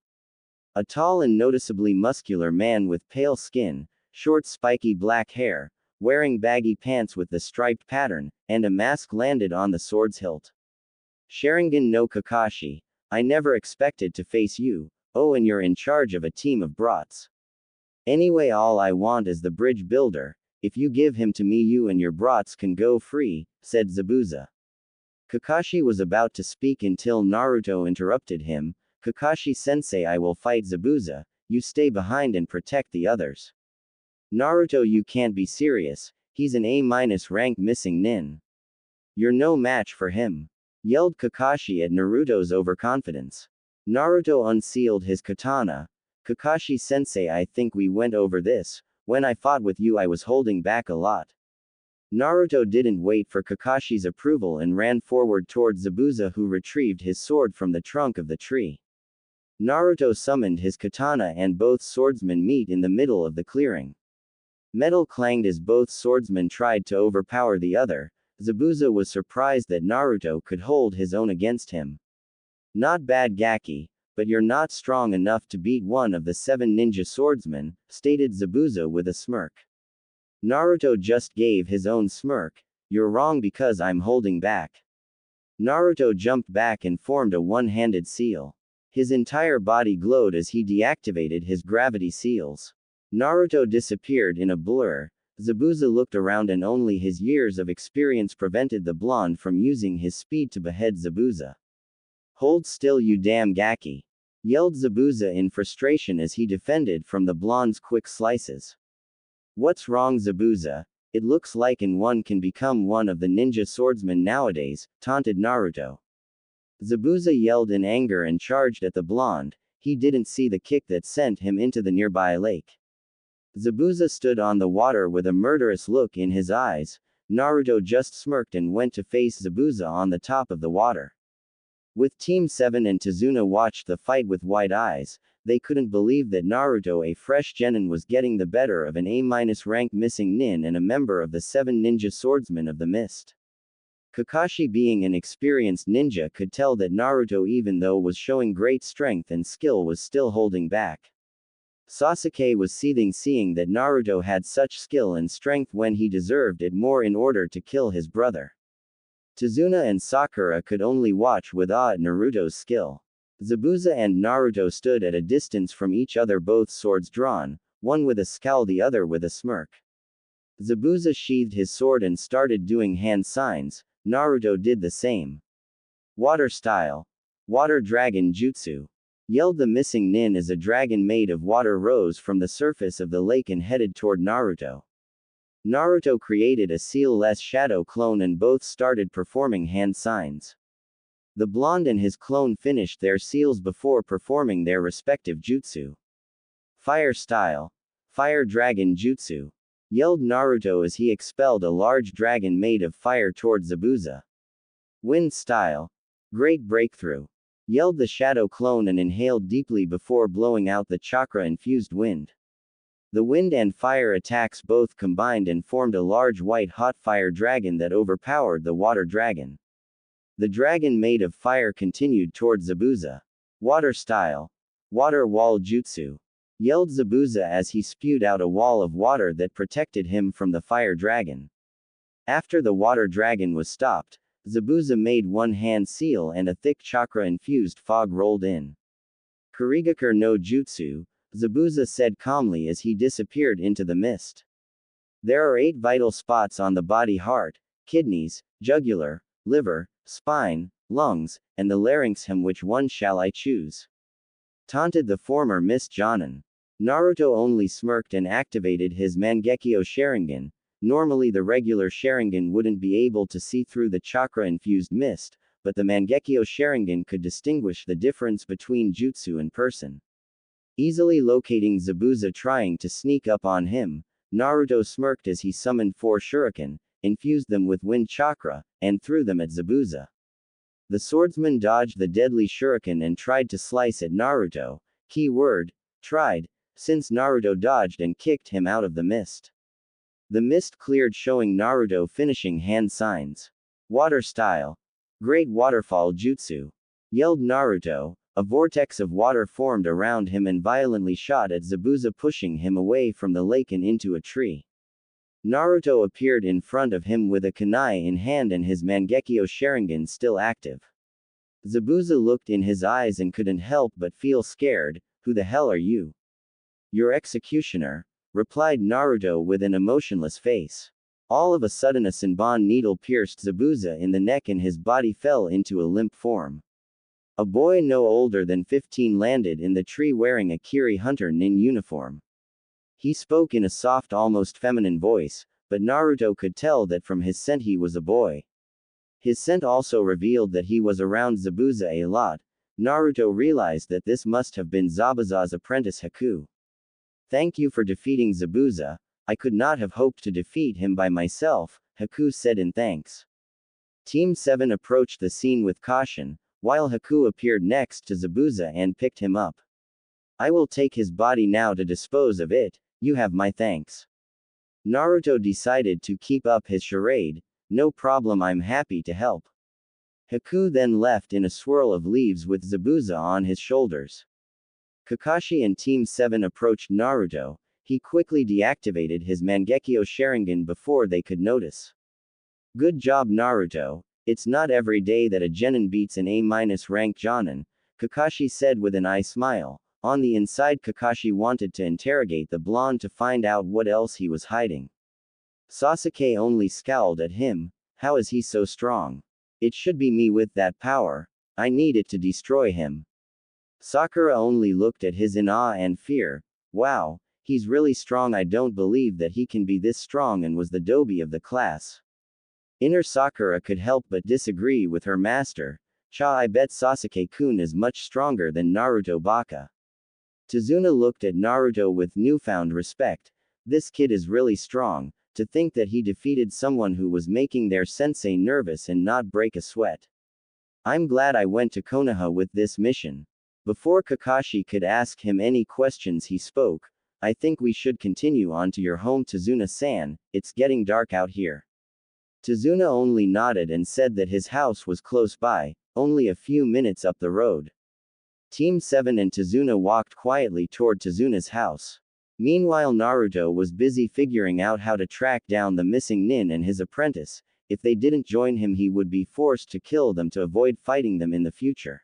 A tall and noticeably muscular man with pale skin, short spiky black hair, wearing baggy pants with the striped pattern, and a mask landed on the sword's hilt. Sharingan no Kakashi, I never expected to face you. Oh, and you're in charge of a team of brats. Anyway, all I want is the bridge builder. If you give him to me, you and your brats can go free, said Zabuza. Kakashi was about to speak until Naruto interrupted him. Kakashi-sensei, I will fight Zabuza, you stay behind and protect the others. Naruto, you can't be serious, he's an A- rank missing nin. You're no match for him, yelled Kakashi at Naruto's overconfidence. Naruto unsealed his katana. Kakashi-sensei, I think we went over this. When I fought with you, I was holding back a lot. Naruto didn't wait for Kakashi's approval and ran forward towards Zabuza, who retrieved his sword from the trunk of the tree. Naruto summoned his katana and both swordsmen meet in the middle of the clearing. Metal clanged as both swordsmen tried to overpower the other. Zabuza was surprised that Naruto could hold his own against him. Not bad, Gaki, but you're not strong enough to beat one of the 7 ninja swordsmen, stated Zabuza with a smirk. Naruto just gave his own smirk. You're wrong because I'm holding back. Naruto jumped back and formed a one-handed seal. His entire body glowed as he deactivated his gravity seals. Naruto disappeared in a blur. Zabuza looked around and only his years of experience prevented the blonde from using his speed to behead Zabuza. Hold still, you damn Gaki, yelled Zabuza in frustration as he defended from the blonde's quick slices. What's wrong, Zabuza? It looks like one can become one of the ninja swordsmen nowadays, taunted Naruto. Zabuza yelled in anger and charged at the blonde. He didn't see the kick that sent him into the nearby lake. Zabuza stood on the water with a murderous look in his eyes. Naruto just smirked and went to face Zabuza on the top of the water. With Team 7 and Tazuna watched the fight with wide eyes. They couldn't believe that Naruto, a fresh genin, was getting the better of an A- rank missing nin and a member of the 7 ninja swordsmen of the mist. Kakashi, being an experienced ninja, could tell that Naruto, even though was showing great strength and skill, was still holding back. Sasuke was seething seeing that Naruto had such skill and strength when he deserved it more in order to kill his brother. Tazuna and Sakura could only watch with awe at Naruto's skill. Zabuza and Naruto stood at a distance from each other, both swords drawn, one with a scowl, the other with a smirk. Zabuza sheathed his sword and started doing hand signs. Naruto did the same. Water style. Water dragon jutsu, yelled the missing nin as a dragon made of water rose from the surface of the lake and headed toward Naruto. Naruto created a seal-less shadow clone and both started performing hand signs. The blonde and his clone finished their seals before performing their respective jutsu. Fire style. Fire dragon jutsu. Yelled Naruto as he expelled a large dragon made of fire toward Zabuza. Wind style. Great breakthrough. Yelled the shadow clone and inhaled deeply before blowing out the chakra-infused wind. The wind and fire attacks both combined and formed a large white hot fire dragon that overpowered the water dragon. The dragon made of fire continued toward Zabuza. Water style. Water wall jutsu. Yelled Zabuza as he spewed out a wall of water that protected him from the fire dragon. After the water dragon was stopped, Zabuza made one hand seal and a thick chakra-infused fog rolled in. Kurigakur no jutsu, Zabuza said calmly as he disappeared into the mist. There are 8 vital spots on the body: heart, kidneys, jugular, liver, spine, lungs, and the larynx. Which one shall I choose? Taunted the former Miss Jonin. Naruto only smirked and activated his Mangekyo Sharingan. Normally the regular Sharingan wouldn't be able to see through the chakra-infused mist, but the Mangekyo Sharingan could distinguish the difference between jutsu and person. Easily locating Zabuza trying to sneak up on him, Naruto smirked as he summoned 4 shuriken, infused them with wind chakra, and threw them at Zabuza. The swordsman dodged the deadly shuriken and tried to slice at Naruto. Keyword: tried, since Naruto dodged and kicked him out of the mist. The mist cleared, showing Naruto finishing hand signs. Water style. Great waterfall jutsu. Yelled Naruto. A vortex of water formed around him and violently shot at Zabuza, pushing him away from the lake and into a tree. Naruto appeared in front of him with a kunai in hand and his Mangekyo Sharingan still active. Zabuza looked in his eyes and couldn't help but feel scared. Who the hell are you? Your executioner, replied Naruto with an emotionless face. All of a sudden a Senbon needle pierced Zabuza in the neck and his body fell into a limp form. A boy no older than 15 landed in the tree wearing a Kiri Hunter Nin uniform. He spoke in a soft, almost feminine voice, but Naruto could tell that from his scent he was a boy. His scent also revealed that he was around Zabuza a lot. Naruto realized that this must have been Zabuza's apprentice Haku. Thank you for defeating Zabuza. I could not have hoped to defeat him by myself, Haku said in thanks. Team 7 approached the scene with caution, while Haku appeared next to Zabuza and picked him up. I will take his body now to dispose of it. You have my thanks. Naruto decided to keep up his charade. No problem, I'm happy to help. Haku then left in a swirl of leaves with Zabuza on his shoulders. Kakashi and Team 7 approached Naruto. He quickly deactivated his Mangekyo Sharingan before they could notice. Good job, Naruto. It's not every day that a genin beats an A-rank jonin, Kakashi said with an eye smile. On the inside, Kakashi wanted to interrogate the blonde to find out what else he was hiding. Sasuke only scowled at him. How is he so strong? It should be me with that power. I need it to destroy him. Sakura only looked at his in awe and fear. Wow, he's really strong. I don't believe that he can be this strong, and was the dobi of the class. Inner Sakura could help but disagree with her master. I bet Sasuke-kun is much stronger than Naruto Baka. Tazuna looked at Naruto with newfound respect. This kid is really strong. To think that he defeated someone who was making their sensei nervous and not break a sweat. I'm glad I went to Konoha with this mission. Before Kakashi could ask him any questions, he spoke. I think we should continue on to your home, Tazuna-san. It's getting dark out here. Tazuna only nodded and said that his house was close by, only a few minutes up the road. Team 7 and Tazuna walked quietly toward Tazuna's house. Meanwhile, Naruto was busy figuring out how to track down the missing nin and his apprentice. If they didn't join him, he would be forced to kill them to avoid fighting them in the future.